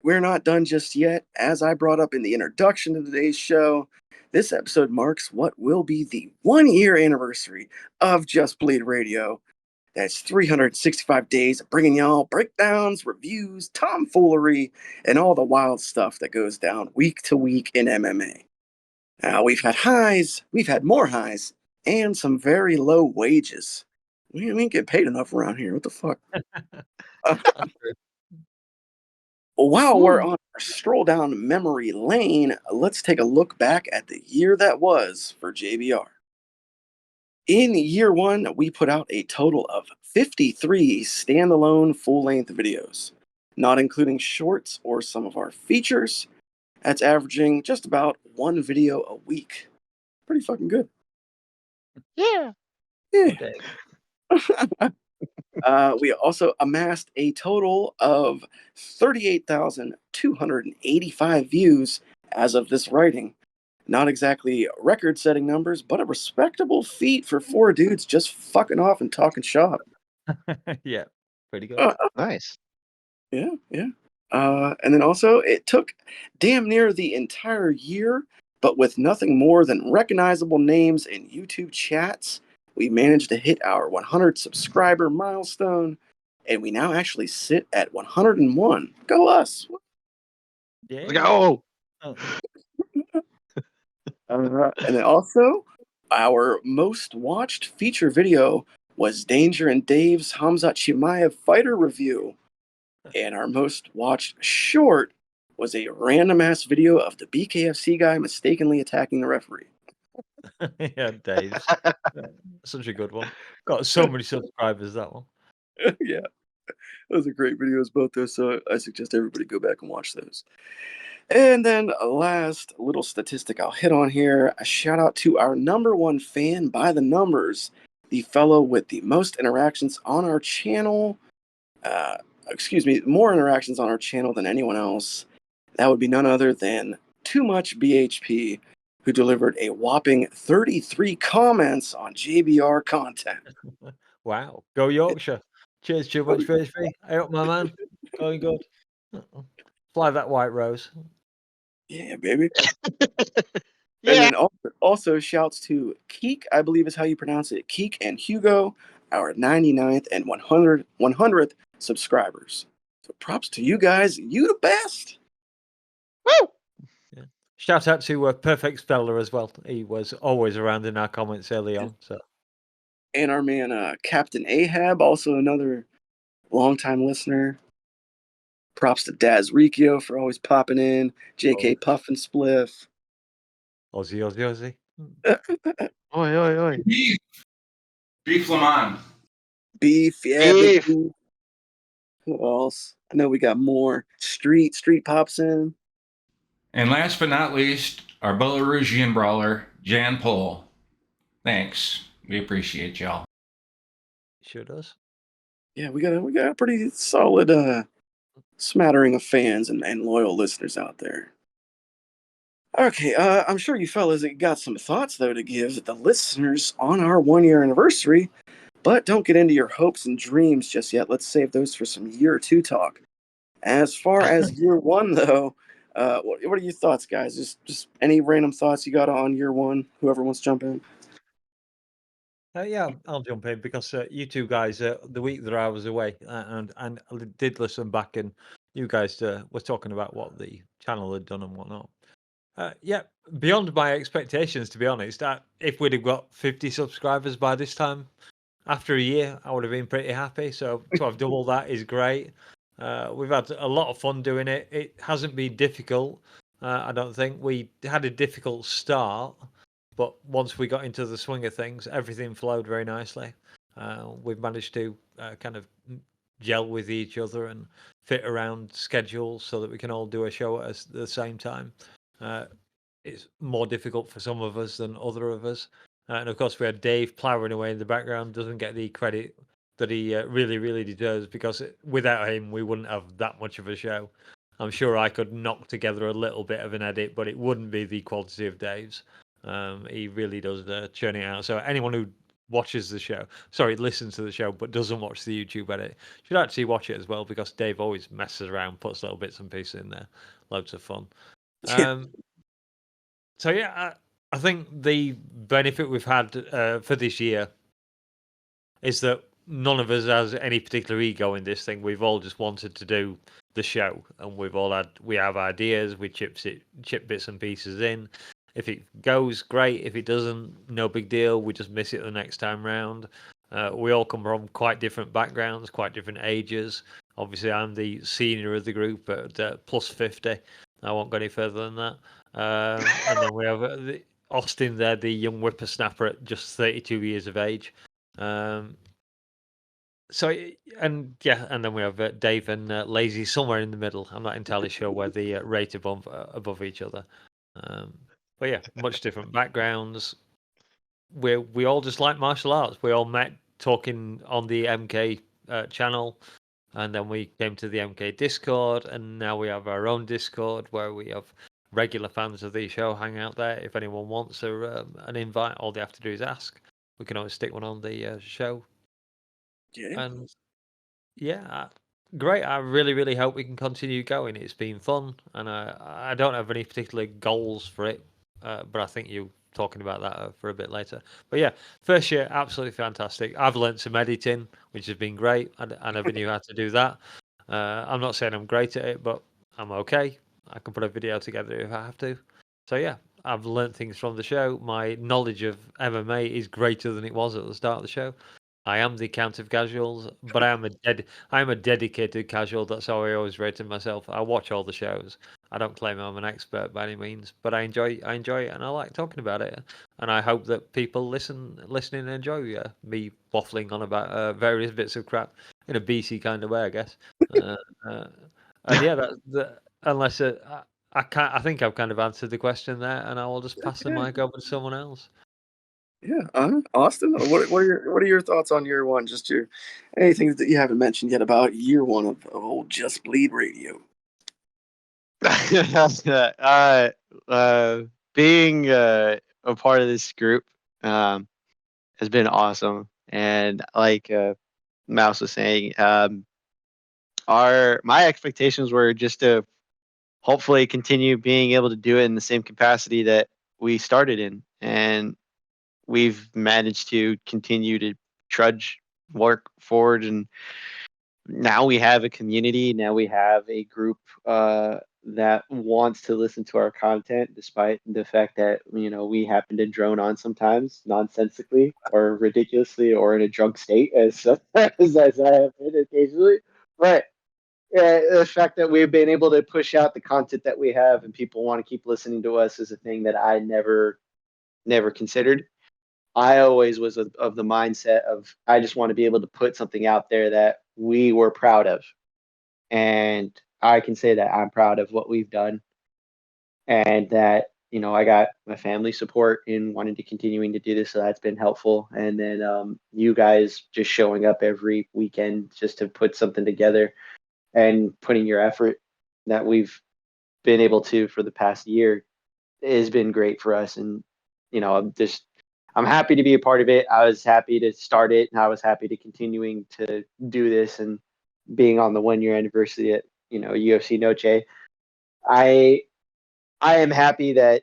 We're not done just yet. As I brought up in the introduction to today's show, this episode marks what will be the 1-year anniversary of Just Bleed Radio. That's 365 days of bringing y'all breakdowns, reviews, tomfoolery, and all the wild stuff that goes down week to week in MMA. Now, we've had highs, we've had more highs, and some very low wages. We ain't get paid enough around here. What the fuck? While we're on our stroll down memory lane, let's take a look back at the year that was for JBR. In year one, we put out a total of 53 standalone full-length videos, not including shorts or some of our features. That's averaging just about one video a week. Pretty fucking good. Yeah. Yeah. We also amassed a total of 38,285 views as of this writing. Not exactly record-setting numbers, but a respectable feat for 4 dudes just fucking off and talking shop. Yeah, pretty good. Nice. Yeah. And then also, it took damn near the entire year, but with nothing more than recognizable names in YouTube chats, we managed to hit our 100 subscriber milestone, and we now actually sit at 101. Go us! Yeah. Let's go. Oh. And then also, our most watched feature video was Danger and Dave's Hamzat Chimaev fighter review. And our most watched short was a random ass video of the BKFC guy mistakenly attacking the referee. Yeah, Dave. Such a good one. Got so many subscribers, that one. Yeah, those are great videos, both those. So I suggest everybody go back and watch those. And then a last little statistic I'll hit on here. A shout out to our #1 fan by the numbers, the fellow with the most interactions on our channel. More interactions on our channel than anyone else. That would be none other than Too Much BHP, who delivered a whopping 33 comments on JBR content. Wow. Go Yorkshire. Cheers, Too Much BHP. Hey up, my man. Going good. Fly that white rose. Yeah, baby. Yeah. And then also shouts to Keek, I believe is how you pronounce it. Keek and Hugo, our 99th and 100th subscribers. So props to you guys. You the best. Woo! Yeah. Shout out to Perfect Speller as well. He was always around in our comments early on. So, And our man Captain Ahab, also another longtime listener. Props to Daz Riccio for always popping in. JK Puff and Spliff. Aussie. Oi, oi, oi. Beef Lamont. Beef, yeah, Big Beef. Beef. Who else? I know we got more. Street pops in. And last but not least, our Belarusian brawler, Jan Pol. Thanks. We appreciate y'all. Sure does. Yeah, we got a pretty solid smattering of fans and loyal listeners out there. Okay, I'm sure you fellas got some thoughts though to give the listeners on our 1-year anniversary, but don't get into your hopes and dreams just yet. Let's save those for some year 2 talk. As far as year 1 though, what are your thoughts, guys? Just any random thoughts you got on year 1? Whoever wants to jump in. Yeah, I'll jump in because you two guys, the week that I was away, and I did listen back, and you guys were talking about what the channel had done and whatnot. Yeah, beyond my expectations, to be honest. If we'd have got 50 subscribers by this time, after a year, I would have been pretty happy. So to have doubled that is great. We've had a lot of fun doing it. It hasn't been difficult. I don't think we had a difficult start, but once we got into the swing of things, everything flowed very nicely. We've managed to kind of gel with each other and fit around schedules so that we can all do a show at the same time. It's more difficult for some of us than other of us. And of course, we had Dave ploughing away in the background, doesn't get the credit that he really, really deserves, because without him, we wouldn't have that much of a show. I'm sure I could knock together a little bit of an edit, but it wouldn't be the quality of Dave's. He really does churn it out. So anyone who watches the show, listens to the show, but doesn't watch the YouTube edit, should actually watch it as well, because Dave always messes around, puts little bits and pieces in there. Loads of fun. So yeah, I think the benefit we've had for this year is that none of us has any particular ego in this thing. We've all just wanted to do the show, and we have ideas. We chip bits and pieces in. If it goes, great. If it doesn't, no big deal. We just miss it the next time round. We all come from quite different backgrounds, quite different ages. Obviously, I'm the senior of the group at plus 50. I won't go any further than that. And then we have Austin there, the young whippersnapper at just 32 years of age. And then we have Dave and Lazy somewhere in the middle. I'm not entirely sure where the rate above each other. But yeah, much different backgrounds. We all just like martial arts. We all met talking on the MK channel, and then we came to the MK Discord, and now we have our own Discord where we have regular fans of the show hang out there. If anyone wants an invite, all they have to do is ask. We can always stick one on the show. Yeah. And yeah, great. I really, really hope we can continue going. It's been fun, and I don't have any particular goals for it, but I think you talking about that for a bit later. But yeah, first year, absolutely fantastic. I've learned some editing, which has been great. I never knew how to do that. I'm not saying I'm great at it, but I'm okay. I can put a video together if I have to. So yeah, I've learned things from the show. My knowledge of MMA is greater than it was at the start of the show. I am the count of casuals, but I am a dedicated casual. That's how I always rated myself. I watch all the shows. I don't claim I'm an expert by any means, but I enjoy it, and I like talking about it. And I hope that people listening enjoy me waffling on about various bits of crap in a BC kind of way, I guess. And yeah, unless I think I've kind of answered the question there, and I will just pass the mic over to someone else. Yeah, Austin, what are your thoughts on year 1? Just anything that you haven't mentioned yet about year 1 of old Just Bleed Radio. Being a part of this group has been awesome, and like Mouse was saying, my expectations were just to hopefully continue being able to do it in the same capacity that we started in, and we've managed to continue to trudge work forward, and now we have a community. Now we have a group that wants to listen to our content, despite the fact that we happen to drone on sometimes nonsensically or ridiculously or in a drunk state, as I have been occasionally. But the fact that we've been able to push out the content that we have and people want to keep listening to us is a thing that I never considered. I always was of the mindset of I just want to be able to put something out there that we were proud of. And I can say that I'm proud of what we've done and that, I got my family support in wanting to continuing to do this. So that's been helpful. And then you guys just showing up every weekend just to put something together and putting your effort that we've been able to for the past year has been great for us. And, I'm happy to be a part of it. I was happy to start it and I was happy to continuing to do this and being on the 1 year anniversary at, UFC Noche. I am happy that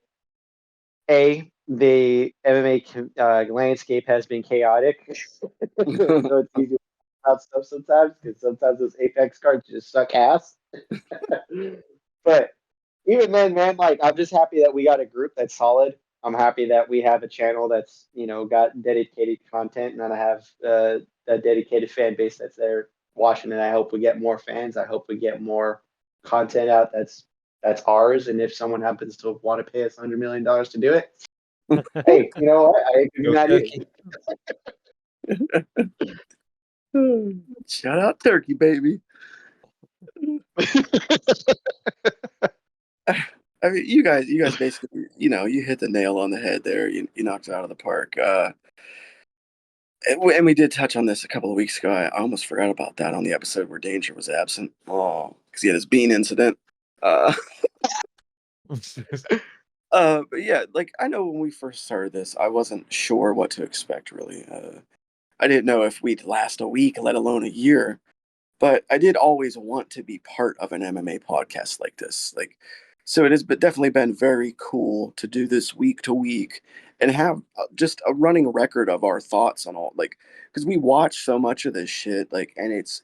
the MMA landscape has been chaotic. So it's easy to talk about stuff sometimes because sometimes those Apex cards just suck ass. But even then, man, like I'm just happy that we got a group that's solid. I'm happy that we have a channel that's got dedicated content, and then I have a dedicated fan base that's there watching. And I hope we get more fans. I hope we get more content out that's ours. And if someone happens to want to pay us $100 million to do it, hey, you know what? I ain't gonna do. Shout out Turkey, baby. I mean, you guys basically, you hit the nail on the head there. You knocked it out of the park. And we did touch on this a couple of weeks ago. I almost forgot about that on the episode where Danger was absent. Oh, because he had his bean incident. But yeah, like I know when we first started this, I wasn't sure what to expect really. I didn't know if we'd last a week, let alone a year. But I did always want to be part of an MMA podcast like this. So it has definitely been very cool to do this week to week and have just a running record of our thoughts on all, because we watch so much of this shit, and it's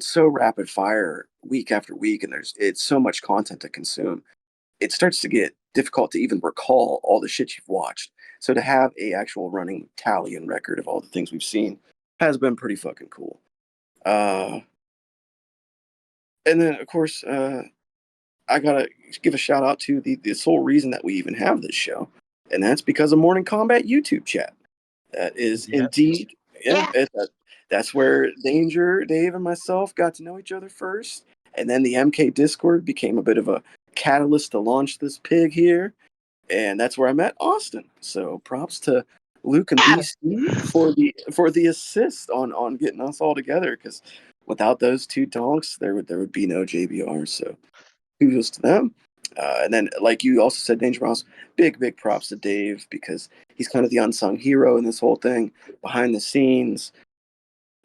so rapid fire week after week, and it's so much content to consume. It starts to get difficult to even recall all the shit you've watched. So to have a actual running tally and record of all the things we've seen has been pretty fucking cool. And then, of course, I gotta give a shout out to the sole reason that we even have this show, and that's because of Morning Combat YouTube chat. That is indeed, that's where Danger, Dave, and myself got to know each other first, and then the MK Discord became a bit of a catalyst to launch this pig here, and that's where I met Austin. So props to Luke and BC for the assist on getting us all together, because without those two donks, there would be no JBR. So kudos to them. And then, like you also said, DangerMouse, big props to Dave, because he's kind of the unsung hero in this whole thing, behind the scenes.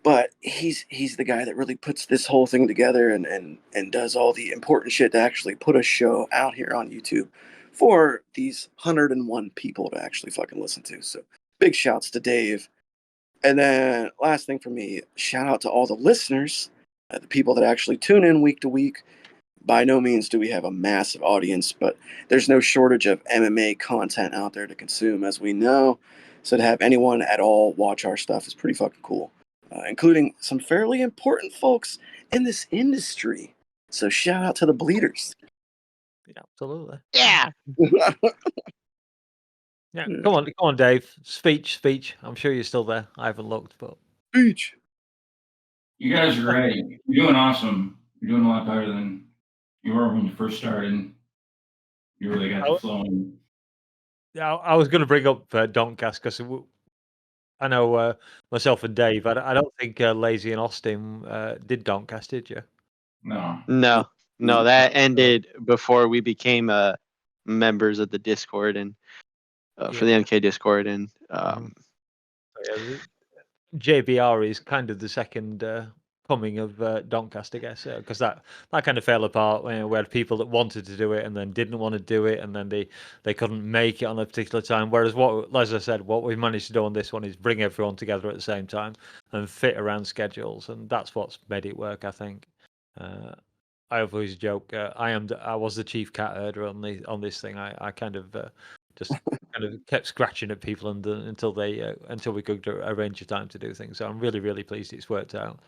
But he's the guy that really puts this whole thing together and does all the important shit to actually put a show out here on YouTube for these 101 people to actually fucking listen to. So big shouts to Dave. And then last thing for me, shout out to all the listeners, the people that actually tune in week to week. By no means do we have a massive audience, but there's no shortage of MMA content out there to consume, as we know. So to have anyone at all watch our stuff is pretty fucking cool, including some fairly important folks in this industry. So shout out to the bleeders. Yeah, absolutely. Yeah. Yeah, come on, Dave. Speech. I'm sure you're still there. I haven't looked, but Speech. You guys are great. You're doing awesome. You're doing a lot better than you were when you first started. You really got the flow. Yeah, I was going to bring up Doncast because I know myself and Dave. I don't think Lazy and Austin did Doncast, did you? No. No, that ended before we became members of the Discord and for the MK Discord, and JBR is kind of the second coming of Doncast, I guess, because that kind of fell apart. We had people that wanted to do it and then didn't want to do it, and then they couldn't make it on a particular time. Whereas as I said, what we've managed to do on this one is bring everyone together at the same time and fit around schedules, and that's what's made it work, I think. I always joke. I was the chief cat herder on this thing. I kind of just kind of kept scratching at people until we could arrange a time to do things. So I'm really, really pleased it's worked out.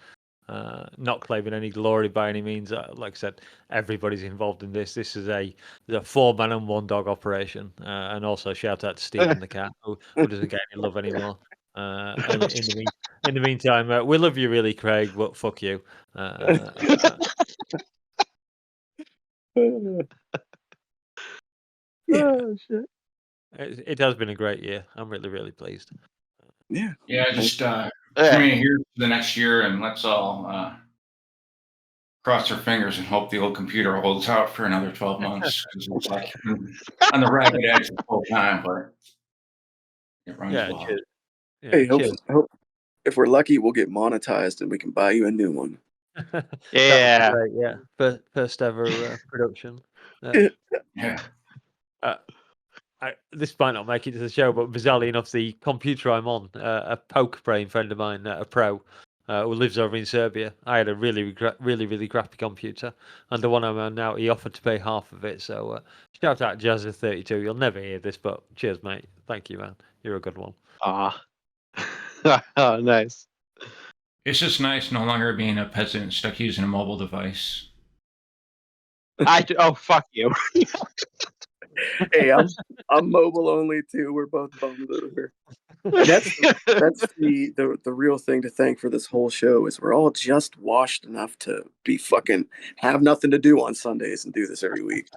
Not claiming any glory by any means. Like I said, everybody's involved in this. This is a 4-man and 1-dog operation. And also shout out to Stephen the cat, who doesn't get any love anymore. And in the meantime, we love you really, Craig, but fuck you. Yeah, Oh shit. it has been a great year. I'm really, really pleased. Yeah. Yeah, just Yeah. here for the next year, and let's all cross our fingers and hope the old computer holds out for another 12 months, because it's like on the ragged edge the whole time, but it runs Yeah, well. cheers. Yeah, Hey, hope, cheers. hope if we're lucky, we'll get monetized and we can buy you a new one. That would be Yeah. great, yeah. First ever production. Yeah. This might not make it to the show, but bizarrely enough, the computer I'm on, a poke brain friend of mine, a pro, who lives over in Serbia. I had a really crappy computer, and the one I'm on now, he offered to pay half of it. So shout out Jazza32. You'll never hear this, but cheers, mate. Thank you, man. You're a good one. Ah. Oh, nice. It's just nice no longer being a peasant stuck using a mobile device. Oh, fuck you. Hey, I'm mobile only too. We're both bummed over. That's the real thing to thank for this whole show is we're all just washed enough to be fucking have nothing to do on Sundays and do this every week.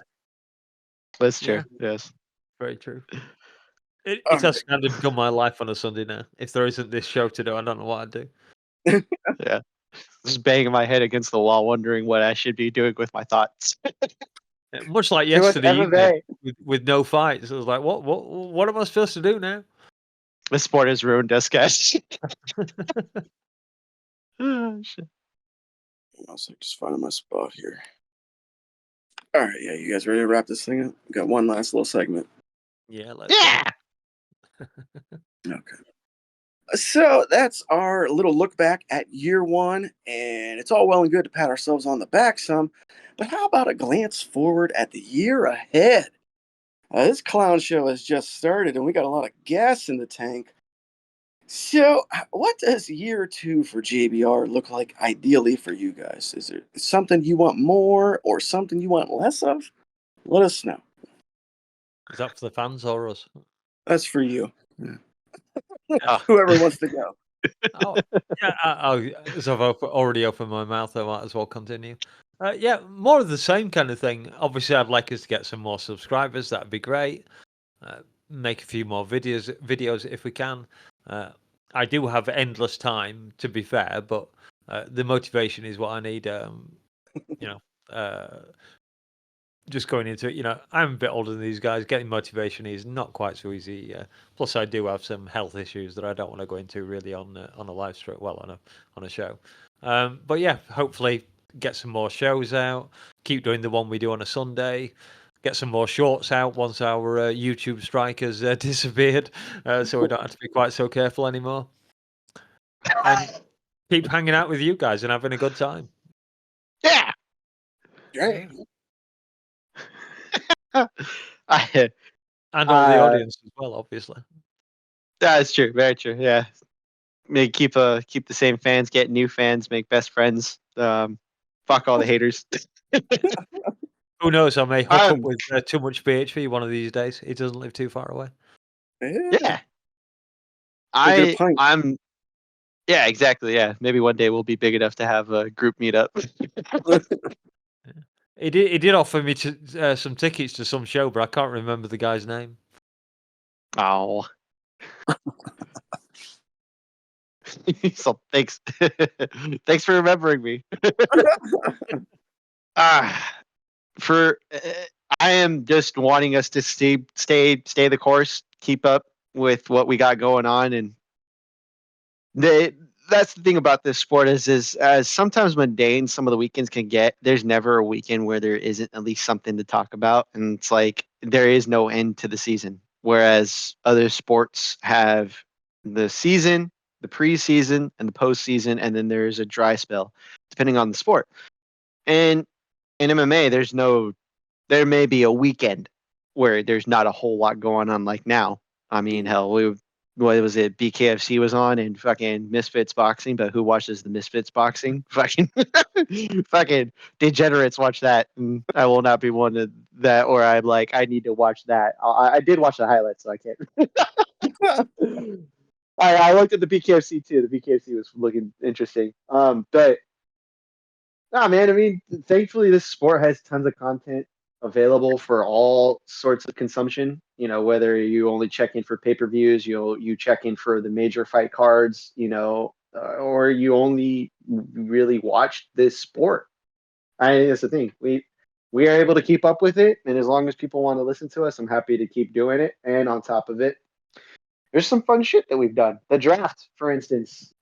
That's true. Yes. Very true. It's a standard become my life on a Sunday now. If there isn't this show to do, I don't know what I'd do. Yeah. Just banging my head against the wall, wondering what I should be doing with my thoughts. Much like Too much yesterday evening MMA. with no fights. I was like, what am I supposed to do now? This sport has ruined us, guys. Oh, shit. I was like, just finding my spot here. All right, yeah, you guys ready to wrap this thing up? We got one last little segment. Yeah, let's Yeah. Okay. So that's our little look back at year one, and it's all well and good to pat ourselves on the back some, but how about a glance forward at the year ahead? This clown show has just started, and we got a lot of gas in the tank. So, what does year two for JBR look like ideally for you guys? Is there something you want more or something you want less of? Let us know. Is that for the fans or us? That's for you. Ah. Whoever wants to go. Oh, yeah, as I've already opened my mouth, I might as well continue. Yeah, more of the same kind of thing. Obviously, I'd like us to get some more subscribers. That'd be great. Make a few more videos if we can. I do have endless time, to be fair, but the motivation is what I need. Just going into it, I'm a bit older than these guys. Getting motivation is not quite so easy. Plus, I do have some health issues that I don't want to go into really on a live stream, on a show. But yeah, hopefully get some more shows out. Keep doing the one we do on a Sunday. Get some more shorts out once our YouTube strike has disappeared, so we don't have to be quite so careful anymore. And keep hanging out with you guys and having a good time. Yeah. Right. And all the audience as well, obviously. That's true. Very true. Yeah. Maybe keep the same fans, get new fans, make best friends. Fuck all the haters. Who knows? I may hook up with too much PHP one of these days. It doesn't live too far away. Yeah. Get a pint. I'm. Yeah, exactly. Yeah, maybe one day we'll be big enough to have a group meetup. He did offer me some tickets to some show, but I can't remember the guy's name. Oh. So thanks. Thanks for remembering me. I am just wanting us to stay the course, keep up with what we got going on, and that's the thing about this sport is as sometimes mundane some of the weekends can get. There's never a weekend where there isn't at least something to talk about, and it's like there is no end to the season. Whereas other sports have the season, the preseason, and the postseason, and then there's a dry spell depending on the sport. And in MMA, there may be a weekend where there's not a whole lot going on like now. I mean, hell, what was it? BKFC was on and fucking Misfits boxing, but who watches the Misfits boxing? Fucking, fucking degenerates watch that. And I will not be one of that, or I'm like, I need to watch that. I did watch the highlights, so I can't. I looked at the BKFC too. The BKFC was looking interesting. But nah, man. I mean, thankfully, this sport has tons of content available for all sorts of consumption. You know, whether you only check in for pay-per-views, you check in for the major fight cards, or you only really watch this sport. I think that's the thing. We are able to keep up with it, and as long as people want to listen to us, I'm happy to keep doing it. And on top of it, there's some fun shit that we've done. The draft, for instance,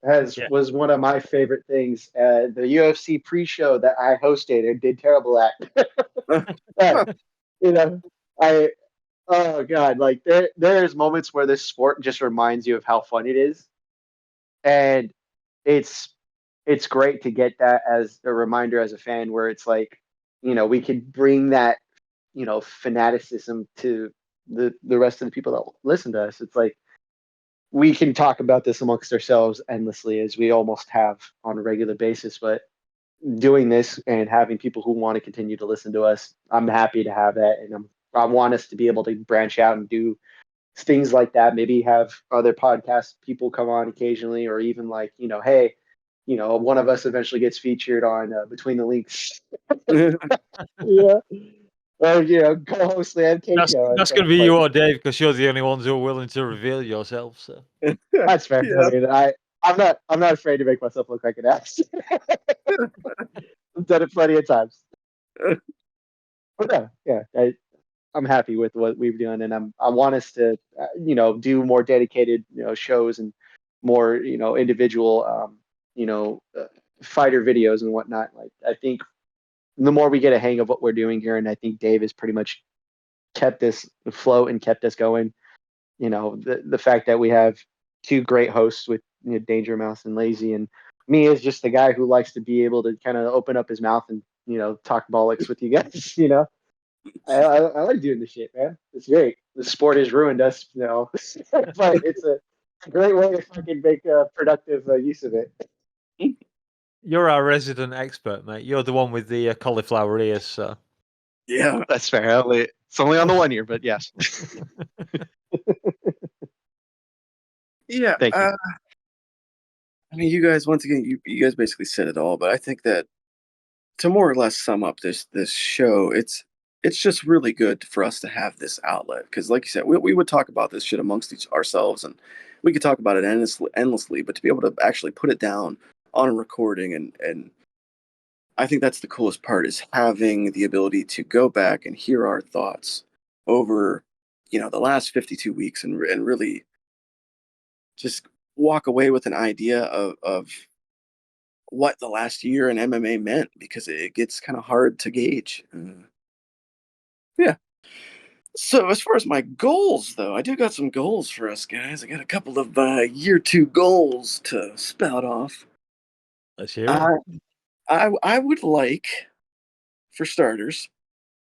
was one of my favorite things. The UFC pre-show that I hosted and did terrible at. you know, I oh god, like there's moments where this sport just reminds you of how fun it is, and it's great to get that as a reminder as a fan, where it's like, we could bring that fanaticism to the rest of the people that listen to us. It's like, we can talk about this amongst ourselves endlessly, as we almost have on a regular basis, but doing this and having people who want to continue to listen to us, I'm happy to have that. And I want us to be able to branch out and do things like that. Maybe have other podcast people come on occasionally, or even like, hey, one of us eventually gets featured on Between the Links. Yeah. Or, co-host the MK show. That's going to be you or Dave, because you're the only ones who are willing to reveal yourself. So that's fair. Yeah. I mean, I'm not afraid to make myself look like an ass. I've done it plenty of times. But yeah, I'm happy with what we've done, and I want us to, do more dedicated, shows and more, individual, fighter videos and whatnot. Like, I think the more we get a hang of what we're doing here, and I think Dave has pretty much kept this afloat and kept us going. The fact that we have two great hosts with DangerMouse and Lazy, and me as just the guy who likes to be able to kind of open up his mouth and talk bollocks with you guys. I like doing this shit, man. It's great. The sport has ruined us, but it's a great way to fucking make productive use of it. you're our resident expert, mate. You're the one with the cauliflower ears. So yeah, that's fair. It's only on the 1 year, but yes. Yeah. Thank you. I mean, you guys, once again, you guys basically said it all, but I think that to more or less sum up this show, it's just really good for us to have this outlet, because, like you said, we would talk about this shit amongst ourselves, and we could talk about it endlessly. But to be able to actually put it down on a recording, and I think that's the coolest part, is having the ability to go back and hear our thoughts over, the last 52 weeks, and really just walk away with an idea of what the last year in MMA meant, because it gets kind of hard to gauge. Yeah. So as far as my goals, though, I do got some goals for us guys. I got a couple of year 2 goals to spout off. let's hear it. I would like, for starters,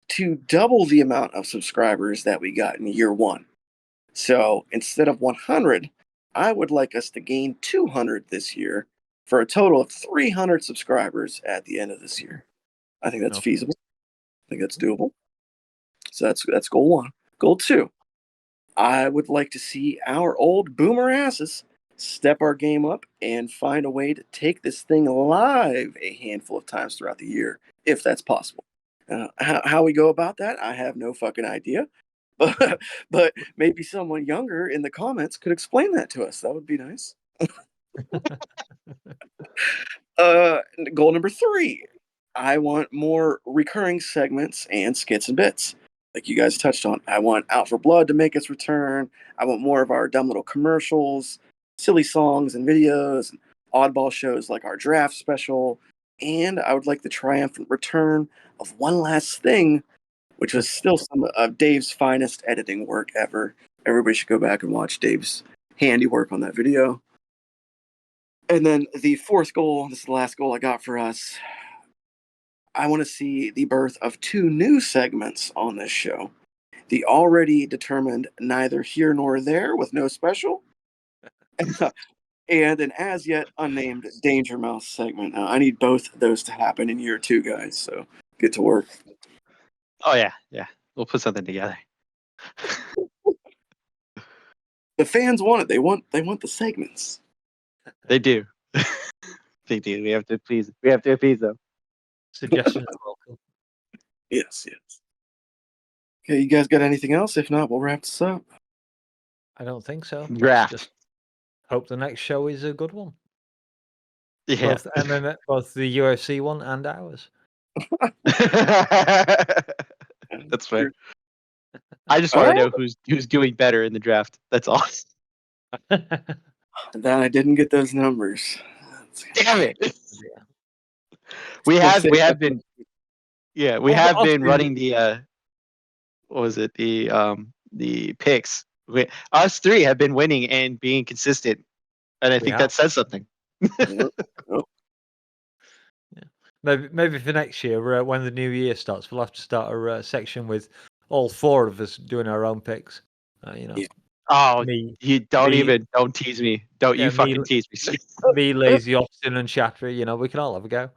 to double the amount of subscribers that we got in year 1. So instead of 100, I would like us to gain 200 this year, for a total of 300 subscribers at the end of this year. I think that's feasible. I think that's doable. So that's goal 1. Goal 2, I would like to see our old boomer asses step our game up and find a way to take this thing live a handful of times throughout the year, if that's possible. How we go about that, I have no fucking idea. But maybe someone younger in the comments could explain that to us. That would be nice. Goal number 3, I want more recurring segments and skits and bits, like you guys touched on. I want Out for Blood to make its return. I want more of our dumb little commercials, silly songs and videos, and oddball shows like our draft special. And I would like the triumphant return of One Last Thing, which was still some of Dave's finest editing work ever. Everybody should go back and watch Dave's handiwork on that video. And then the 4th goal, this is the last goal I got for us. I want to see the birth of 2 new segments on this show. The already determined Neither Here Nor There with no special, and an as yet unnamed DangerMouse segment. I need both of those to happen in year 2, guys. So get to work. Oh yeah, we'll put something together. The fans want it. They want the segments. They do. They do. We have to appease them. Suggestions are welcome. Yes. Okay, you guys got anything else? If not, we'll wrap this up. I don't think so. Let's Draft. just hope the next show is a good one. Yeah. Both MMA, both the UFC one and ours. That's fair. I just want to know who's doing better in the draft. That's all. That I didn't get those numbers. Damn it. Yeah. We have been I'll running the what was it? The picks. Us 3 have been winning and being consistent. And I think that says something. Maybe for next year, when the new year starts, we'll have to start a section with all 4 of us doing our own picks. Yeah. Oh, you don't tease me. Don't you fucking tease me. Me, Lazy, Austin, and Shattery. We can all have a go.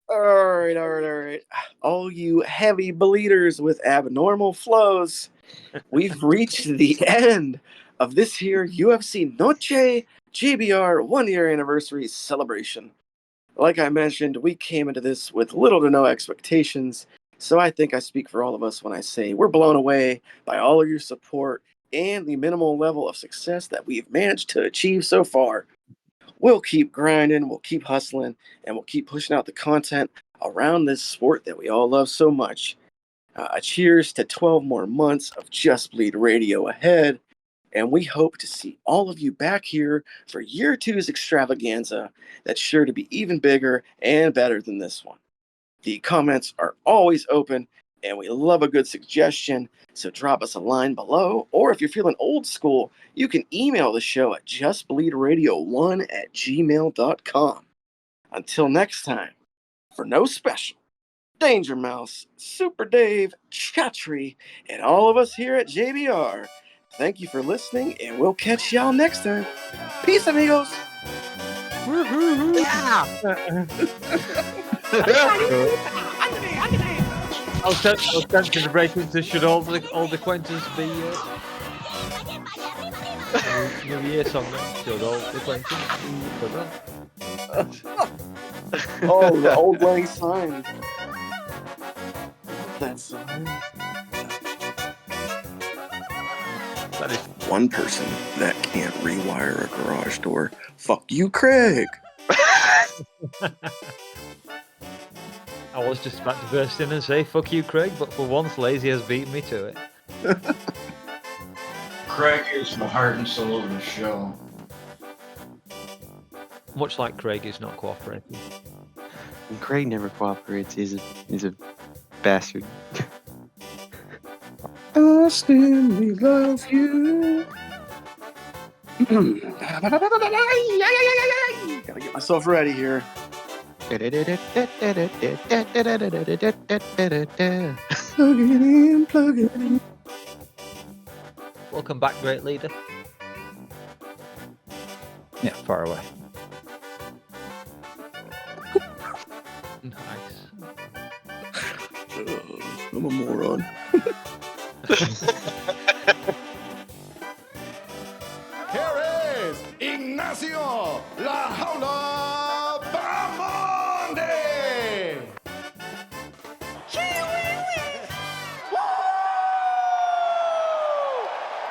All right. All you heavy bleeders with abnormal flows, we've reached the end of this here UFC Noche JBR 1-year anniversary celebration. Like I mentioned, we came into this with little to no expectations, so I think I speak for all of us when I say we're blown away by all of your support and the minimal level of success that we've managed to achieve so far. We'll keep grinding, we'll keep hustling, and we'll keep pushing out the content around this sport that we all love so much. A cheers to 12 more months of Just Bleed Radio ahead, and we hope to see all of you back here for year 2's extravaganza that's sure to be even bigger and better than this one. The comments are always open, and we love a good suggestion, so drop us a line below, or if you're feeling old school, you can email the show at justbleedradio1@gmail.com. Until next time, for No Special, DangerMouse, Super Dave, Chatry, and all of us here at JBR, thank you for listening, and we'll catch y'all next time. Peace, amigos. I was tempted to break into should old acquaintance be New Year song then? Should old acquaintance be Oh, the old lang sign. That sign. That is One person that can't rewire a garage door. Fuck you, Craig. I was just about to burst in and say fuck you, Craig, but for once Lazy has beaten me to it. Craig is the heart and soul of the show. Much like Craig is not cooperating. Craig never cooperates. He's a bastard. Austin, we love you. Gotta get myself ready here. Plug it in. Welcome back, great leader. Yeah, far away. Nice. I'm a moron.